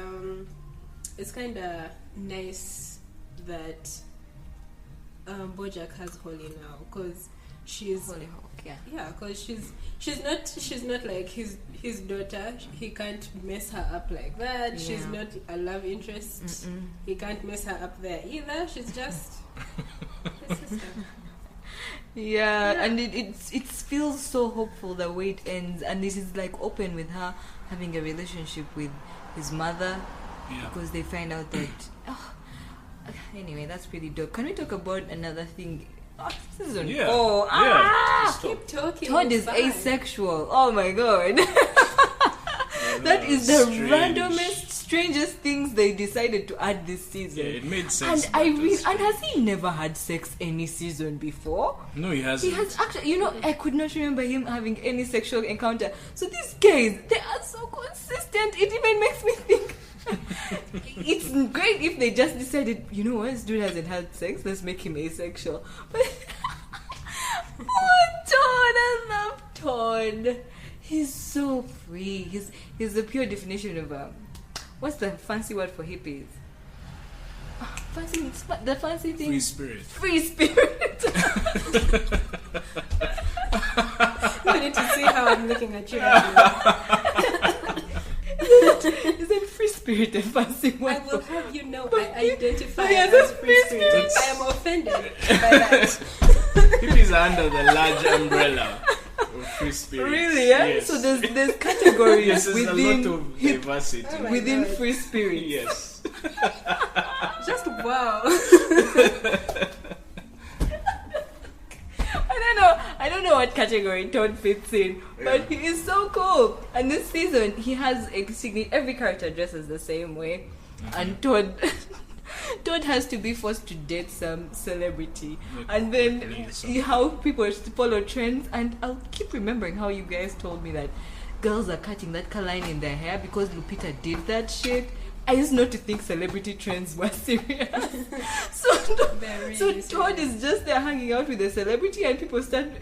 Speaker 3: kind of nice that Bojack has Holly now, because she's
Speaker 1: Holy Hawk, yeah.
Speaker 3: Yeah, because she's not like his daughter. He can't mess her up like that.
Speaker 1: Yeah.
Speaker 3: She's not a love interest.
Speaker 1: Mm-mm.
Speaker 3: He can't mess her up there either. She's just his sister.
Speaker 1: Yeah, and it feels so hopeful the way it ends, and this is like open with her having a relationship with his mother, because they find out that. Anyway, that's pretty dope. Can we talk about another thing? Season 4.
Speaker 3: Keep talking.
Speaker 1: Todd is asexual. Oh my God. That is the randomest, strangest things they decided to add this season.
Speaker 2: Yeah, it made sense.
Speaker 1: And has he never had sex any season before?
Speaker 2: No, he hasn't.
Speaker 1: He has actually, I could not remember him having any sexual encounter. So these guys, they are so consistent. It even makes me think it's great if they just decided, you know what, this dude hasn't had sex, let's make him asexual. But Todd, I love Todd. He's so free. He's the pure definition of what's the fancy word for hippies? The fancy thing.
Speaker 2: Free spirit.
Speaker 3: You need to see how I'm looking at you right now.
Speaker 1: Isn't free spirit a fancy word?
Speaker 3: I will have you know I identify
Speaker 1: as
Speaker 3: as
Speaker 1: a
Speaker 3: free
Speaker 1: free
Speaker 3: spirit.
Speaker 1: spirit.
Speaker 3: I am offended by that.
Speaker 2: Hippies are under the large umbrella of free spirit.
Speaker 1: Really? Yeah.
Speaker 2: Yes.
Speaker 1: So there's categories
Speaker 2: Yes, there's
Speaker 1: within
Speaker 2: a lot of diversity.
Speaker 3: Oh my
Speaker 1: within
Speaker 3: God.
Speaker 1: free spirit.
Speaker 2: Yes.
Speaker 3: Just wow.
Speaker 1: I don't know what category Todd fits in, but he is so cool. And this season, he has every character dresses the same way, and Todd has to be forced to date some celebrity, and then how people follow trends. And I'll keep remembering how you guys told me that girls are cutting that color line in their hair because Lupita did that shit. I used not to think celebrity trends were serious. So Todd is just there hanging out with a celebrity, and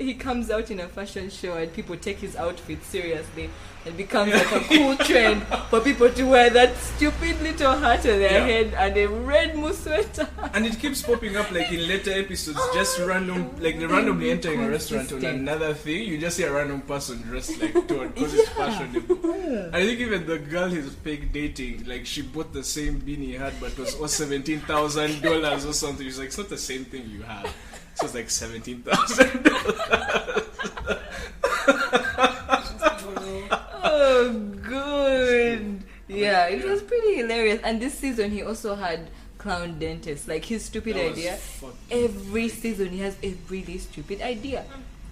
Speaker 1: he comes out in a fashion show and people take his outfit seriously, and becomes like a cool trend for people to wear that stupid little hat on their head and a red moose sweater.
Speaker 2: And it keeps popping up like in later episodes, just random, like they're randomly entering a restaurant on another thing. You just see a random person dressed like Todd because it's fashionable. I think even the girl he's fake dating, like she bought the same beanie he had, but it was $17,000 or something. She's like, it's not the same thing you have. So it's like $17,000.
Speaker 1: Oh, good. Yeah, it was pretty hilarious. And this season, he also had clown dentist, like his stupid idea. Every season, he has a really stupid idea.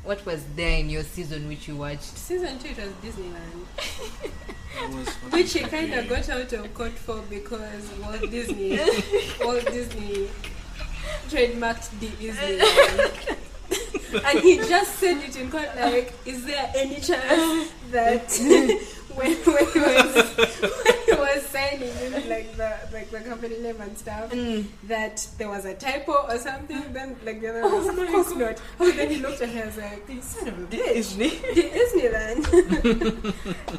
Speaker 1: What was there in your season which you watched?
Speaker 3: Season 2 it was Disneyland. Which he kind of got out of court for because Walt Disney trademarked Disneyland. And he just said it in court like, is there any chance that when he was signing in like the company name and stuff, that there was a typo or something? Then like the other one was, of course not. And then he looked at her and was like, son of a bitch, Disneyland.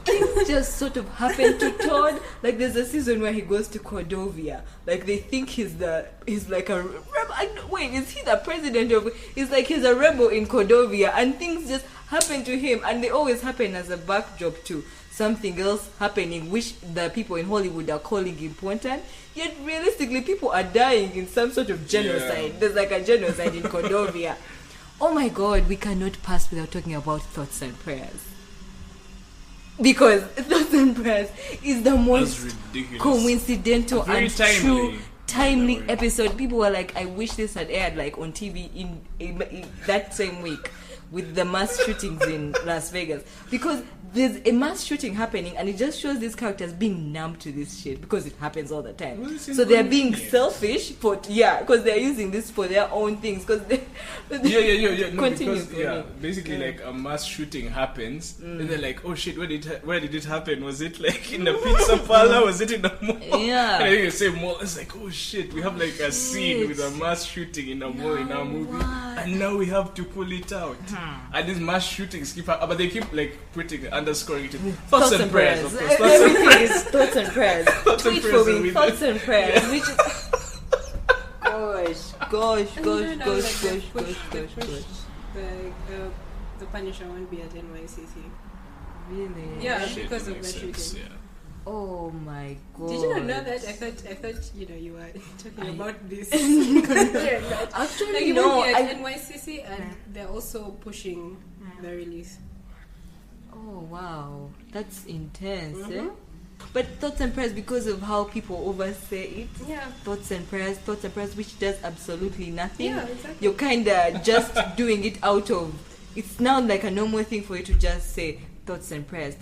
Speaker 1: Things just sort of happen to Todd. Like there's a season where he goes to Cordovia. Like they think he's like a rebel. Wait, is he the president of? He's like he's a rebel in Cordovia, and things just happen to him, and they always happen as a backdrop to something else happening, which the people in Hollywood are calling important. Yet realistically, people are dying in some sort of genocide. Yeah. There's like a genocide in Cordovia. Oh my God, we cannot pass without talking about thoughts and prayers. Because thoughts and prayers is the most coincidental and timely episode. People were like, I wish this had aired like on TV in that same week. with the mass shootings in Las Vegas, because there's a mass shooting happening and it just shows these characters being numb to this shit because it happens all the time. So they're being selfish, but because they're using this for their own things. Because they
Speaker 2: No, because basically like a mass shooting happens and they're like, oh shit, where did it happen? Was it like in a pizza parlor? Was it in a mall?
Speaker 1: Yeah.
Speaker 2: And then you say mall. It's like, oh shit, we have like a scene with a mass shooting in a mall in our movie, and now we have to pull it out. And these mass shootings keep, but they keep like putting underscoring it. Thoughts and prayers, of course.
Speaker 1: Everything is thoughts and prayers.
Speaker 2: Thoughts and
Speaker 1: Tweet
Speaker 2: prayers
Speaker 1: for me, thoughts and prayers. Which is gosh.
Speaker 3: The Punisher won't be at NYCC.
Speaker 1: Really?
Speaker 3: Yeah,
Speaker 2: Shit,
Speaker 3: because
Speaker 2: that
Speaker 3: of
Speaker 2: makes
Speaker 3: that
Speaker 2: sense,
Speaker 3: shooting.
Speaker 2: yeah.
Speaker 1: Oh my god.
Speaker 3: Did you not know that? I thought you were talking about this.
Speaker 1: Actually,
Speaker 3: like,
Speaker 1: no.
Speaker 3: It won't be at NYCC, and they're also pushing the release.
Speaker 1: Oh wow, that's intense. Eh? But thoughts and prayers, because of how people oversay it.
Speaker 3: Yeah.
Speaker 1: Thoughts and prayers, which does absolutely nothing.
Speaker 3: Yeah, exactly.
Speaker 1: You're kind of just doing it out of. It's now like a normal thing for you to just say thoughts and prayers.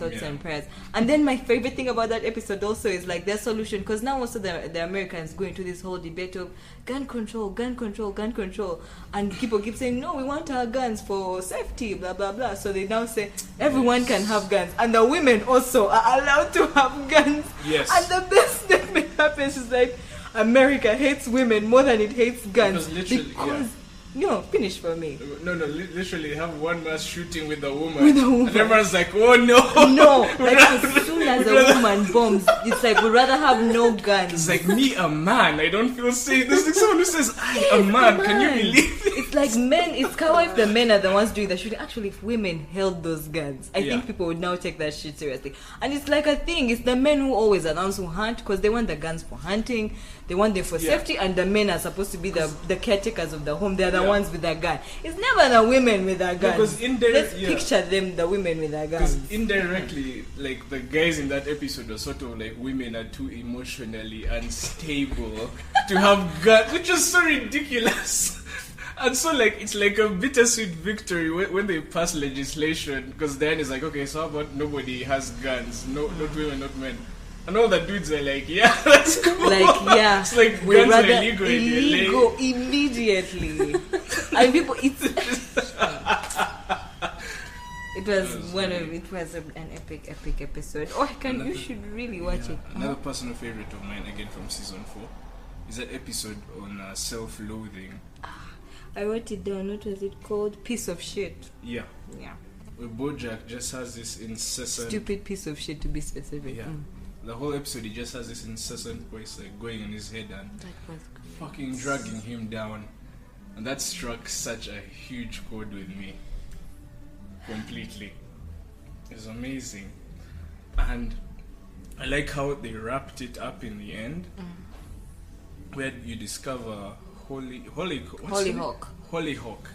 Speaker 1: And then my favorite thing about that episode also is like their solution, because now also the Americans go into this whole debate of gun control, and people keep saying no, we want our guns for safety, blah blah blah. So they now say everyone can have guns, and the women also are allowed to have guns.
Speaker 2: Yes.
Speaker 1: And the best thing that happens is like America hates women more than it hates guns, because no, finish for me.
Speaker 2: No, literally have one mass shooting with a woman. And everyone's like, oh no.
Speaker 1: No, like as soon as a woman bombs, it's like we'd rather have no guns.
Speaker 2: It's like, me, a man, I don't feel safe. There's like someone who says, I, a man, can you believe it?
Speaker 1: It's like men, it's kawaii if the men are the ones doing the shooting. Actually, if women held those guns, I think people would now take that shit seriously. And it's like a thing, it's the men who always announce who hunt, because they want the guns for hunting, they want them for safety, and the men are supposed to be the caretakers of the home. They're the ones with a gun. It's never the women with a gun.
Speaker 2: Because
Speaker 1: let's picture them, the women with a gun.
Speaker 2: Because indirectly, like the guys in that episode are sort of like, women are too emotionally unstable to have guns, which is so ridiculous. And so like it's like a bittersweet victory when they pass legislation, because then it's like, okay, so how about nobody has guns, not women, not men. And all the dudes are like, yeah, that's cool.
Speaker 1: Like, yeah.
Speaker 2: It's like
Speaker 1: we're
Speaker 2: guns are
Speaker 1: rather
Speaker 2: illegal
Speaker 1: immediately. And people, it was an epic episode. Oh, you should really watch it.
Speaker 2: Another personal favorite of mine, again from season 4, is that episode on self-loathing.
Speaker 1: I wrote it down. What was it called? Piece of shit.
Speaker 2: Yeah. Where Bojack just has this incessant...
Speaker 1: Stupid piece of shit, to be specific.
Speaker 2: Yeah. The whole episode, he just has this incessant voice like going in his head and fucking dragging him down. And that struck such a huge chord with me. Completely. It's amazing. And I like how they wrapped it up in the end. Where you discover Hollyhock.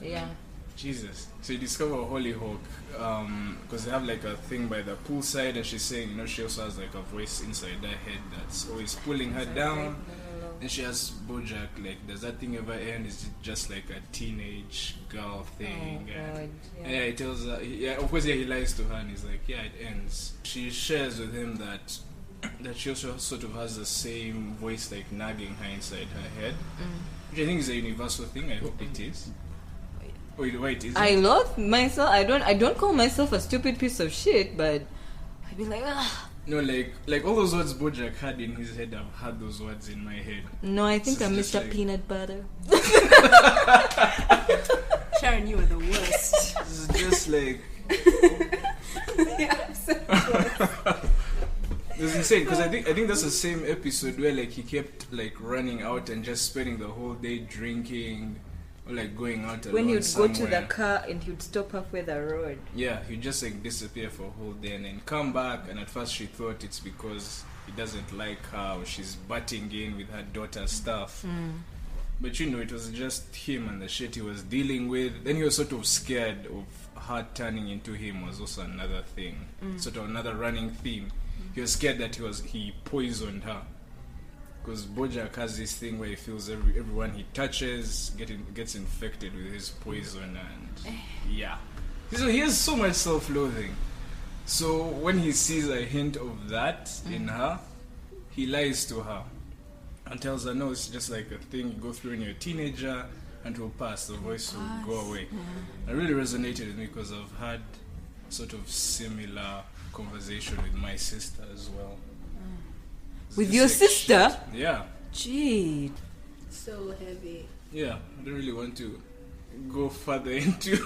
Speaker 1: Yeah.
Speaker 2: Jesus. So you discover Hollyhock because they have like a thing by the poolside, and she's saying, she also has like a voice inside her head that's always pulling her down. And she asks Bojack, like, does that thing ever end? Is it just like a teenage girl thing? And he tells her, of course, he lies to her, and he's like, it ends. She shares with him that she also sort of has the same voice like nagging her inside her head, which I think is a universal thing. I hope it is. Wait, is it?
Speaker 1: I love myself. I don't call myself a stupid piece of shit, but I'd be like,
Speaker 2: No, like all those words Bojack had in his head, I've had those words in my head.
Speaker 1: No, I think
Speaker 2: So
Speaker 1: I'm
Speaker 2: it's
Speaker 1: Mr.
Speaker 2: like...
Speaker 1: Peanut Butter.
Speaker 3: Sharon, you are the worst.
Speaker 2: It's just like... It's insane, because I think that's the same episode where like he kept like running out and just spending the whole day drinking, or like going out alone.
Speaker 1: When he'd
Speaker 2: somewhere.
Speaker 1: go to the car and he'd stop halfway the road.
Speaker 2: Yeah, he'd just like disappear for a whole day and then come back, and at first she thought it's because he doesn't like her or she's butting in with her daughter's stuff. But it was just him and the shit he was dealing with. Then he was sort of scared of her turning into him, was also another thing. Sort of another running theme. He was scared that he poisoned her. because Bojack has this thing where he feels everyone he touches gets infected with his poison, and yeah, so he has so much self-loathing. So when he sees a hint of that in her, he lies to her and tells her, no, it's just like a thing you go through when you're a teenager, and it will pass, the voice will go away. It really resonated with me because I've had sort of similar conversation with my sister as well.
Speaker 1: With your sister?
Speaker 2: Shit. Yeah.
Speaker 1: Gee.
Speaker 3: So heavy.
Speaker 2: Yeah, I don't really want to go further into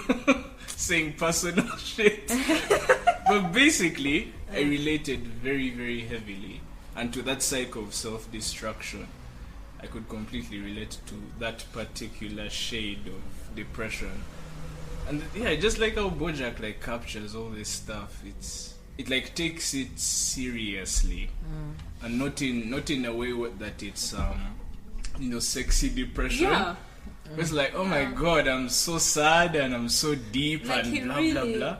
Speaker 2: saying personal shit. But basically, I related very, very heavily. And to that cycle of self-destruction, I could completely relate to that particular shade of depression. And yeah, just like how Bojack like captures all this stuff, it like takes it seriously, and not in a way that it's sexy depression.
Speaker 3: Yeah.
Speaker 2: It's like, oh my god, I'm so sad and I'm so deep,
Speaker 3: Like
Speaker 2: and
Speaker 3: he
Speaker 2: blah
Speaker 3: really,
Speaker 2: blah blah.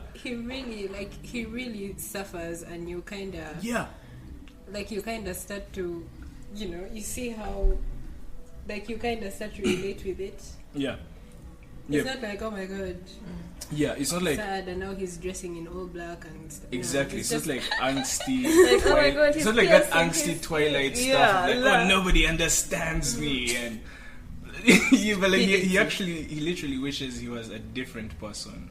Speaker 3: he really suffers, and you kind of you kind of start to, you see how, like, you kind of start to relate with it.
Speaker 2: Yeah.
Speaker 3: It's not like, oh my god.
Speaker 2: Yeah, it's not like
Speaker 3: sad, and now he's dressing in all black and stuff.
Speaker 2: exactly. It's not like angsty.
Speaker 1: Like, oh my God,
Speaker 2: it's
Speaker 1: he's
Speaker 2: not like that
Speaker 1: piercing
Speaker 2: angsty Twilight stuff.
Speaker 1: Yeah,
Speaker 2: Like,
Speaker 1: la-
Speaker 2: oh, nobody understands me, and but like he literally wishes he was a different person,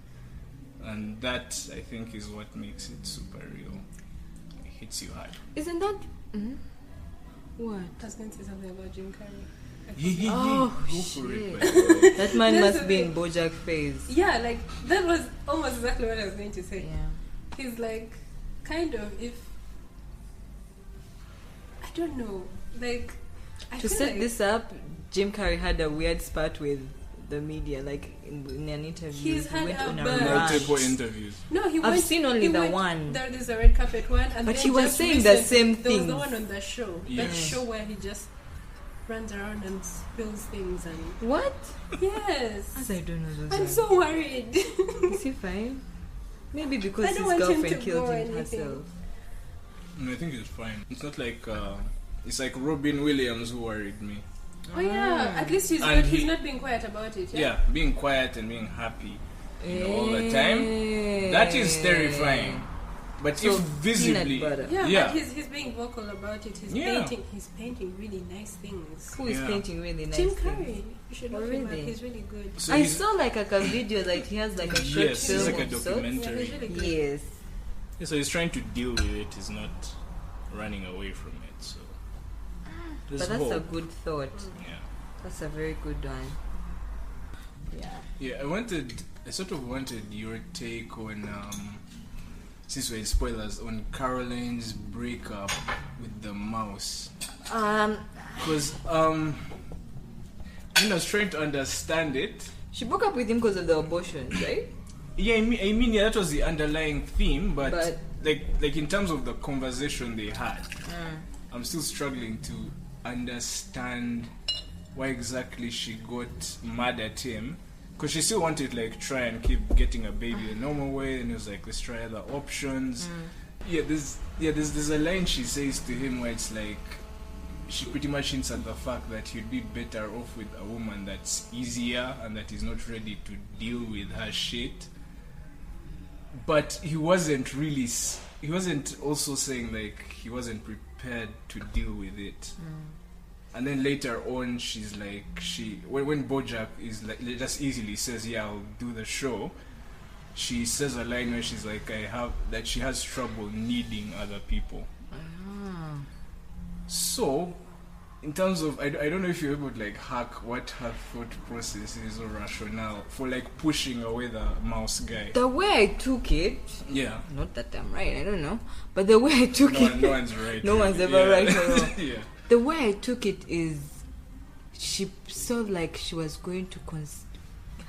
Speaker 2: and that I think is what makes it super real. It hits you hard.
Speaker 1: Isn't that... What?
Speaker 3: I was going to say something about Jim Carrey.
Speaker 1: Oh,
Speaker 2: Go for
Speaker 1: shit.
Speaker 2: it, by the way.
Speaker 1: That man
Speaker 3: That's
Speaker 1: must be in
Speaker 3: okay.
Speaker 1: Bojack phase.
Speaker 3: Yeah, like, that was almost exactly what I was going to say.
Speaker 1: Yeah.
Speaker 3: He's like, kind of, if... I don't know. Like, I
Speaker 1: To
Speaker 3: feel
Speaker 1: set
Speaker 3: like
Speaker 1: this up, Jim Carrey had a weird spat with the media, like in an interview.
Speaker 3: He's had
Speaker 1: went
Speaker 3: a
Speaker 1: on a
Speaker 3: bad-
Speaker 1: rant.
Speaker 2: Multiple interviews.
Speaker 3: No, he
Speaker 1: I've
Speaker 3: went,
Speaker 1: seen only
Speaker 3: he
Speaker 1: the
Speaker 3: went-
Speaker 1: one.
Speaker 3: There's a red carpet one, and
Speaker 1: But
Speaker 3: then
Speaker 1: he was
Speaker 3: just
Speaker 1: saying the
Speaker 3: recent,
Speaker 1: same
Speaker 3: there was
Speaker 1: thing.
Speaker 3: the one on the show.
Speaker 2: Yes.
Speaker 3: That show where he just runs around and spills things, and
Speaker 1: What?
Speaker 3: yes,
Speaker 1: As I don't know those
Speaker 3: I'm
Speaker 1: ones.
Speaker 3: so worried.
Speaker 1: Is he fine? Maybe because
Speaker 3: I
Speaker 1: his
Speaker 3: don't want him
Speaker 1: girlfriend
Speaker 3: to
Speaker 1: killed
Speaker 3: go or
Speaker 1: him
Speaker 3: anything.
Speaker 1: herself.
Speaker 2: No, I think it's fine. It's not like it's like Robin Williams who worried me.
Speaker 3: Oh yeah, at least he's
Speaker 2: And
Speaker 3: he's
Speaker 2: he-
Speaker 3: not being quiet about it.
Speaker 2: Yeah, being quiet and being happy, all the time. That is terrifying. But
Speaker 1: So,
Speaker 2: if visibly,
Speaker 1: peanut butter.
Speaker 3: Yeah,
Speaker 2: Yeah.
Speaker 3: but he's being vocal about it.
Speaker 2: Yeah.
Speaker 3: He's painting really nice things.
Speaker 1: Who is
Speaker 2: Yeah.
Speaker 1: painting really nice
Speaker 3: Jim
Speaker 1: things?
Speaker 3: Carrey, you should
Speaker 1: Oh,
Speaker 3: look him up.
Speaker 1: really?
Speaker 3: He's really good.
Speaker 2: so
Speaker 1: I
Speaker 2: he's-
Speaker 1: saw like a video, like he has like a short
Speaker 2: yes,
Speaker 1: film
Speaker 2: it's like a
Speaker 1: of sorts.
Speaker 3: Yeah,
Speaker 2: documentary.
Speaker 3: he's really good.
Speaker 1: Yes.
Speaker 2: Yeah, so he's trying to deal with it. He's not running away from it. So there's
Speaker 1: But that's a
Speaker 2: hope.
Speaker 1: good thought.
Speaker 2: Yeah.
Speaker 1: That's a very good one. Yeah.
Speaker 2: Yeah, I sort of wanted your take on, since we're in spoilers, on Caroline's breakup with the mouse. Because, I was trying to understand it.
Speaker 1: She broke up with him because of the abortion, right?
Speaker 2: Yeah, I mean, yeah, that was the underlying theme, but
Speaker 1: But-
Speaker 2: like in terms of the conversation they had, I'm still struggling to understand why exactly she got mad at him. Because she still wanted like try and keep getting a baby the normal way, and he was like, let's try other options. There's a line she says to him where it's like, she pretty much hints at the fact that he'd be better off with a woman that's easier and that is not ready to deal with her shit. But he wasn't also saying like he wasn't prepared to deal with it. And then later on, she's like, when Bojack is like, just easily says, yeah, I'll do the show, she says a line where she's like, she has trouble needing other people. So, in terms of, I don't know if you're able to like hack what her thought process is or rationale for like pushing away the mouse guy.
Speaker 1: The way I took it,
Speaker 2: Yeah.
Speaker 1: not that I'm right, I don't know, but the way I took it,
Speaker 2: No one's right.
Speaker 1: No one's
Speaker 2: really.
Speaker 1: ever
Speaker 2: Yeah.
Speaker 1: right or wrong.
Speaker 2: Yeah.
Speaker 1: the way I took it is she felt like she was going to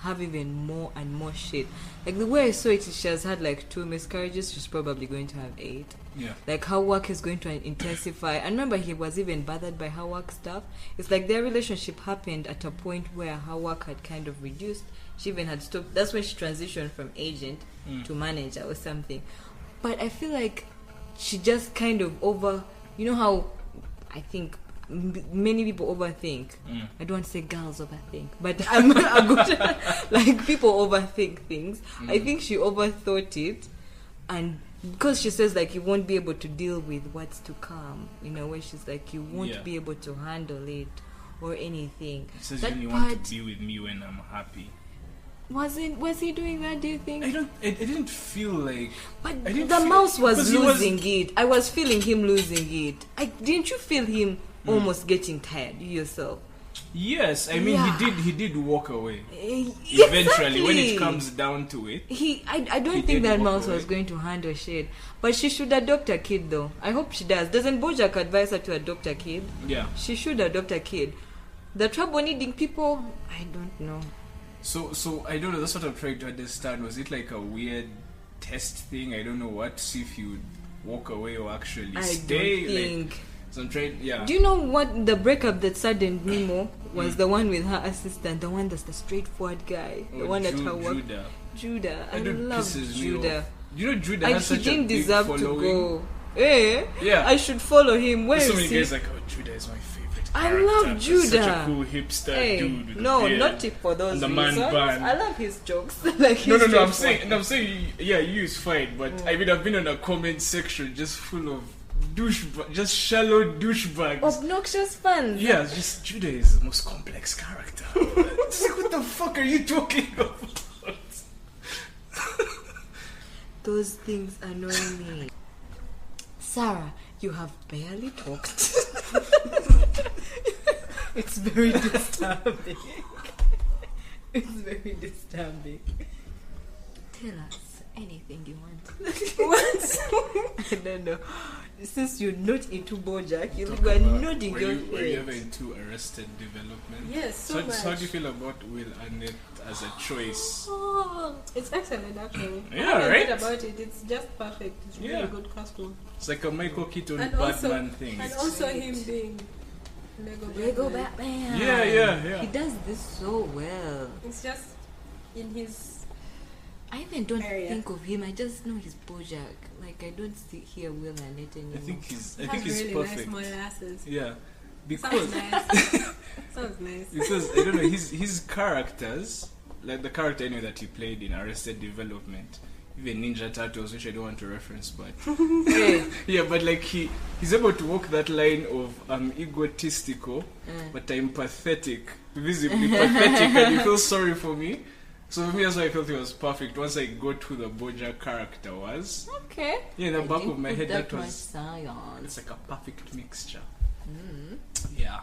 Speaker 1: have even more and more shit. Like the way I saw it, she has had like 2 miscarriages. She's probably going to have 8.
Speaker 2: Yeah.
Speaker 1: Like her work is going to intensify. And remember, he was even bothered by her work stuff. It's like their relationship happened at a point where her work had kind of reduced. She even had stopped. That's when she transitioned from agent to manager or something. But I feel like she just kind of you know how I think many people overthink. I don't want to say girls overthink, but I'm a good like people overthink things. I think she overthought it, and because she says like you won't be able to deal with what's to come, in a way she's like you won't be able to handle it or anything.
Speaker 2: It says
Speaker 1: That
Speaker 2: you
Speaker 1: part,
Speaker 2: want to be with me when I'm happy.
Speaker 1: was he doing that, do you think?
Speaker 2: I didn't feel like.
Speaker 1: But
Speaker 2: I didn't
Speaker 1: the
Speaker 2: feel-
Speaker 1: mouse was
Speaker 2: because he
Speaker 1: losing it. I was feeling him losing it. Didn't you feel him almost getting tired, you yourself?
Speaker 2: Yes, I mean
Speaker 1: Yeah.
Speaker 2: he did walk away.
Speaker 1: Eventually,
Speaker 2: Eventually, when it comes down to it.
Speaker 1: I don't
Speaker 2: He
Speaker 1: think
Speaker 2: did
Speaker 1: that
Speaker 2: walk
Speaker 1: mouse
Speaker 2: away.
Speaker 1: was going to handle shit. But she should adopt a kid, though. I hope she does. Doesn't Bojack advise her to adopt a kid?
Speaker 2: Yeah.
Speaker 1: She should adopt a kid. The trouble needing people, I don't know.
Speaker 2: So I don't know. That's what I'm trying to understand. Was it like a weird test thing? I don't know what. See if you walk away or actually
Speaker 1: I
Speaker 2: stay.
Speaker 1: don't think.
Speaker 2: Like, so I'm trying. Yeah.
Speaker 1: Do you know what the breakup that saddened me more was? The one with her assistant, the one that's the straightforward guy, the one at her work. Judah. I
Speaker 2: That dude
Speaker 1: love
Speaker 2: pisses me
Speaker 1: Judah.
Speaker 2: off. You know Judah
Speaker 1: And
Speaker 2: has
Speaker 1: he
Speaker 2: such a
Speaker 1: didn't
Speaker 2: big
Speaker 1: deserve
Speaker 2: following.
Speaker 1: to go. Eh?
Speaker 2: Yeah.
Speaker 1: I should follow him. Where
Speaker 2: There's so
Speaker 1: is
Speaker 2: many
Speaker 1: he?
Speaker 2: guys like, oh, Judah is my favorite.
Speaker 1: I
Speaker 2: character.
Speaker 1: love
Speaker 2: He's
Speaker 1: Judah.
Speaker 2: Such a cool hipster
Speaker 1: Hey,
Speaker 2: dude. With
Speaker 1: no,
Speaker 2: a beard.
Speaker 1: not it for those
Speaker 2: And the
Speaker 1: reasons.
Speaker 2: man bun.
Speaker 1: I love his jokes. Like
Speaker 2: No,
Speaker 1: his
Speaker 2: I'm
Speaker 1: jokes
Speaker 2: saying, yeah, you is fine, but I mean, I've been on a comment section just full of just shallow douchebags.
Speaker 1: obnoxious fans.
Speaker 2: Yeah, just Judah is the most complex character. It's like, what the fuck are you talking about?
Speaker 1: Those things annoy me. Sarah, you have barely talked. It's very disturbing. It's very disturbing. Tell us anything you want.
Speaker 3: What?
Speaker 1: I don't know. Since you're not into Bojack, you
Speaker 2: Talk
Speaker 1: are
Speaker 2: about-
Speaker 1: nodding
Speaker 2: were
Speaker 1: your
Speaker 2: you, Were you ever
Speaker 1: head.
Speaker 2: into Arrested Development?
Speaker 3: Yes, so much.
Speaker 2: So how do you feel about Will Arnett as a choice?
Speaker 3: Oh, it's excellent actually.
Speaker 2: Yeah,
Speaker 3: I haven't
Speaker 2: right?
Speaker 3: read about it. It's just perfect. It's really
Speaker 2: Yeah.
Speaker 3: good costume.
Speaker 2: It's like a Michael Keaton
Speaker 3: And also,
Speaker 2: Batman thing.
Speaker 3: and
Speaker 2: It's-
Speaker 3: also him being
Speaker 1: Lego Batman.
Speaker 2: Yeah.
Speaker 1: He does this so well.
Speaker 3: It's just in his.
Speaker 1: I even don't
Speaker 3: Area.
Speaker 1: think of him. I just know he's Bojack. Like I don't hear Will and it anymore.
Speaker 2: I think he's
Speaker 3: Has really
Speaker 2: perfect.
Speaker 3: nice molasses.
Speaker 2: Yeah,
Speaker 3: Sounds
Speaker 2: because
Speaker 3: nice. Sounds nice.
Speaker 2: because I don't know his characters, like the character anyway that he played in Arrested Development, even Ninja Turtles, which I don't want to reference, but
Speaker 1: Hey.
Speaker 2: yeah, but like he's able to walk that line of I'm egotistical, but I'm pathetic, visibly pathetic, and you feel sorry for me. So for me, that's why I felt it was perfect. Once I got who the Bojack character was,
Speaker 1: Okay.
Speaker 2: yeah, in the
Speaker 1: I
Speaker 2: back
Speaker 1: didn't
Speaker 2: of my
Speaker 1: put
Speaker 2: head, that
Speaker 1: much
Speaker 2: was
Speaker 1: science.
Speaker 2: it's like a perfect mixture. Yeah.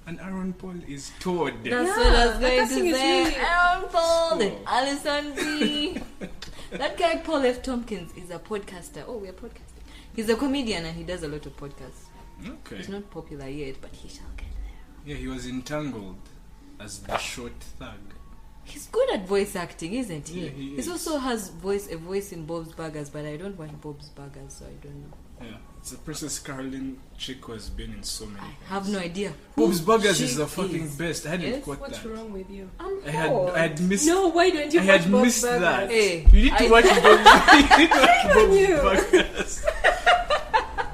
Speaker 2: And Aaron Paul is Toad.
Speaker 1: That's
Speaker 3: Yeah,
Speaker 1: what I was
Speaker 3: the
Speaker 1: going
Speaker 3: casting
Speaker 1: to
Speaker 3: is
Speaker 1: say.
Speaker 3: really-
Speaker 1: Aaron Paul and
Speaker 2: Oh.
Speaker 1: Alison B. That guy Paul F. Tompkins is a podcaster. Oh, we're podcasting. He's a comedian and he does a lot of podcasts.
Speaker 2: Okay.
Speaker 1: He's not popular yet, but he shall get there.
Speaker 2: Yeah, he was entangled as the short thug.
Speaker 1: He's good at voice acting, isn't he?
Speaker 2: Yeah, he
Speaker 1: He
Speaker 2: is.
Speaker 1: also has a voice in Bob's Burgers, but I don't watch Bob's Burgers, so I don't know.
Speaker 2: Yeah. It's a Princess Caroline chick who has been in so many
Speaker 1: I
Speaker 2: things.
Speaker 1: have no idea. who
Speaker 2: Bob's Burgers
Speaker 1: she
Speaker 2: is the fucking
Speaker 1: is.
Speaker 2: best. I hadn't
Speaker 1: Yes?
Speaker 2: caught
Speaker 3: What's
Speaker 2: that.
Speaker 3: wrong with you?
Speaker 1: I'm
Speaker 2: I had missed
Speaker 3: No, why don't you
Speaker 2: I
Speaker 3: watch
Speaker 2: had
Speaker 3: Bob's
Speaker 2: missed
Speaker 3: Burgers?
Speaker 2: that.
Speaker 1: Hey,
Speaker 2: You need to watch Bob's you need to watch Bob's
Speaker 3: you.
Speaker 2: Burgers.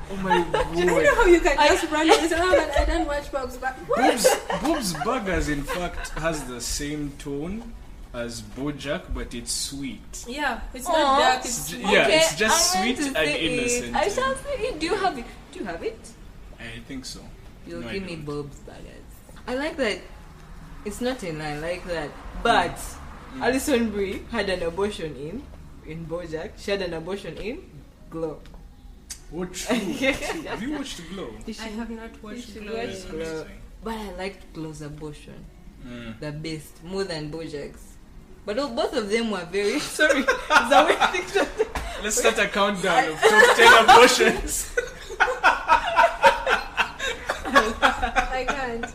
Speaker 2: Oh my
Speaker 3: You know
Speaker 2: god.
Speaker 3: how you can just run and say, oh, but I don't watch Bob's Burgers. What?
Speaker 2: Bob's Burgers in fact has the same tone as Bojack, but it's sweet.
Speaker 3: Yeah, it's
Speaker 1: Aw.
Speaker 3: not dark. It's
Speaker 2: Yeah, it's just
Speaker 1: I'm going
Speaker 2: sweet
Speaker 1: to
Speaker 2: and
Speaker 1: say it.
Speaker 2: innocent.
Speaker 1: I shall say it. Do you have it? Do you have it?
Speaker 2: I think so.
Speaker 1: You'll
Speaker 2: No, I
Speaker 1: give me
Speaker 2: don't.
Speaker 1: Bob's Burgers. I like that. It's not in line like that. But Alison Brie had an abortion in Bojack. She had an abortion in Glow.
Speaker 2: Oh, true. Have you watched Glow?
Speaker 3: I have not watched
Speaker 1: should
Speaker 3: Glow.
Speaker 1: watch
Speaker 2: It's
Speaker 1: Glow.
Speaker 2: amazing.
Speaker 1: But I liked Glow's abortion
Speaker 2: Mm.
Speaker 1: the best, more than Bojack's. But both of them were very sorry. Is that what you think?
Speaker 2: Let's start a countdown of top 10 abortions.
Speaker 3: I can't.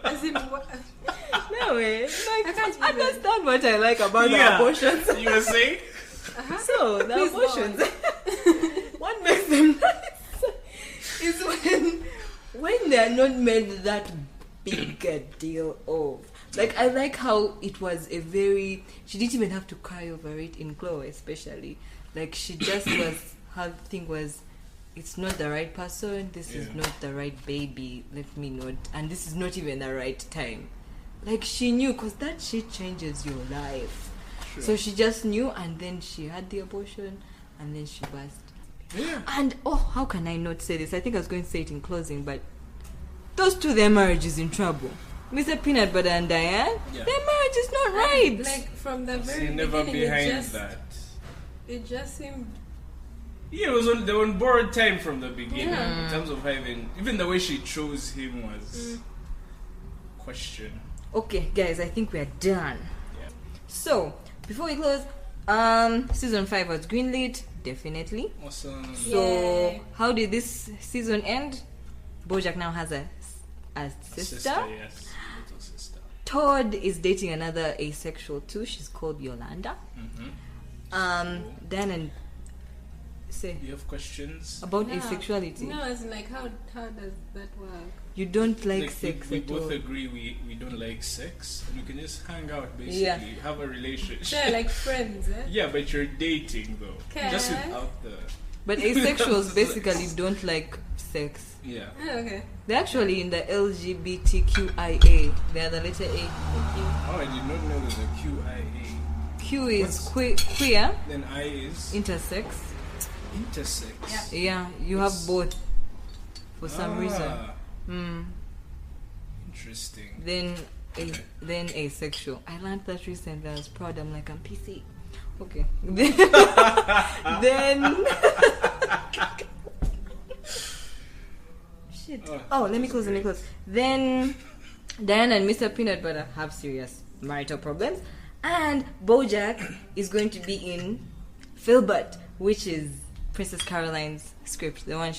Speaker 3: As in,
Speaker 1: No way. Like,
Speaker 3: I can't even-
Speaker 1: understand what I like about the abortions.
Speaker 2: You were saying?
Speaker 1: So the
Speaker 3: Please go
Speaker 1: abortions, what makes them nice is when they are not made that big a deal of. Like I like how it was a very. She didn't even have to cry over it in Glow, especially. Like she just was her thing was, it's not the right person, this is not the right baby, let me not, and this is not even the right time. Like, she knew, because that shit changes your life.
Speaker 2: Sure.
Speaker 1: So she just knew, and then she had the abortion, and then she burst.
Speaker 2: Yeah.
Speaker 1: And, how can I not say this? I think I was going to say it in closing, but those two, their marriage is in trouble. Mr. Peanut Butter and Diane, their marriage is not right.
Speaker 3: Like, from the very
Speaker 2: See, never
Speaker 3: beginning,
Speaker 2: behind
Speaker 3: it just seemed...
Speaker 2: Yeah, they were on borrowed time from the beginning. In terms of even the way she chose him was question.
Speaker 1: Okay, guys, I think we are done.
Speaker 2: Yeah.
Speaker 1: So, before we close, season 5 was greenlit, definitely.
Speaker 2: Awesome.
Speaker 1: So, how did this season end? Bojack now has a sister.
Speaker 2: Yes. Little sister.
Speaker 1: Todd is dating another asexual too. She's called Yolanda. Dan and say
Speaker 2: you have questions
Speaker 1: about asexuality.
Speaker 3: No, it's like how does that work?
Speaker 1: You don't like
Speaker 2: Like,
Speaker 1: sex
Speaker 2: we
Speaker 1: at
Speaker 2: both
Speaker 1: all.
Speaker 2: agree we don't like sex, and we can just hang out basically, have a relationship.
Speaker 3: They're like friends, eh?
Speaker 2: Yeah, but you're dating though,
Speaker 3: Okay.
Speaker 2: just without the.
Speaker 1: But asexuals basically don't like sex.
Speaker 2: Yeah.
Speaker 3: Oh, okay.
Speaker 1: They're actually in the LGBTQIA. They are the letter A.
Speaker 3: Thank you.
Speaker 2: Oh, I did not know there's a QIA.
Speaker 1: Q is queer,
Speaker 2: Then I is
Speaker 1: intersex.
Speaker 2: intersex.
Speaker 1: Yeah, you have both for some reason.
Speaker 2: Interesting.
Speaker 1: Then asexual. I learned that recently. I was proud. I'm like, I'm PC. Okay. Then shit. Let me close. Then Diane and Mr. Peanut Butter have serious marital problems, and Bojack is going to be in Philbert, which is Princess Caroline's script. The one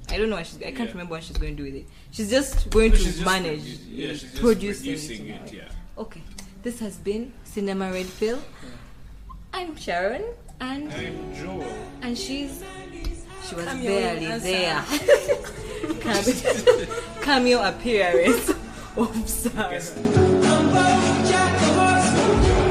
Speaker 1: I don't know what I can't remember what she's going to do with it. She's just going to manage.
Speaker 2: She's just
Speaker 1: producing
Speaker 2: it. Yeah.
Speaker 1: Okay. This has been Cinema Red Pill. I'm Sharon, and
Speaker 2: I'm Joel.
Speaker 1: and she was
Speaker 3: Cameo
Speaker 1: barely
Speaker 3: as
Speaker 1: there. Cameo appearance of Sarah.
Speaker 2: Guess-
Speaker 4: Bojack Horseman.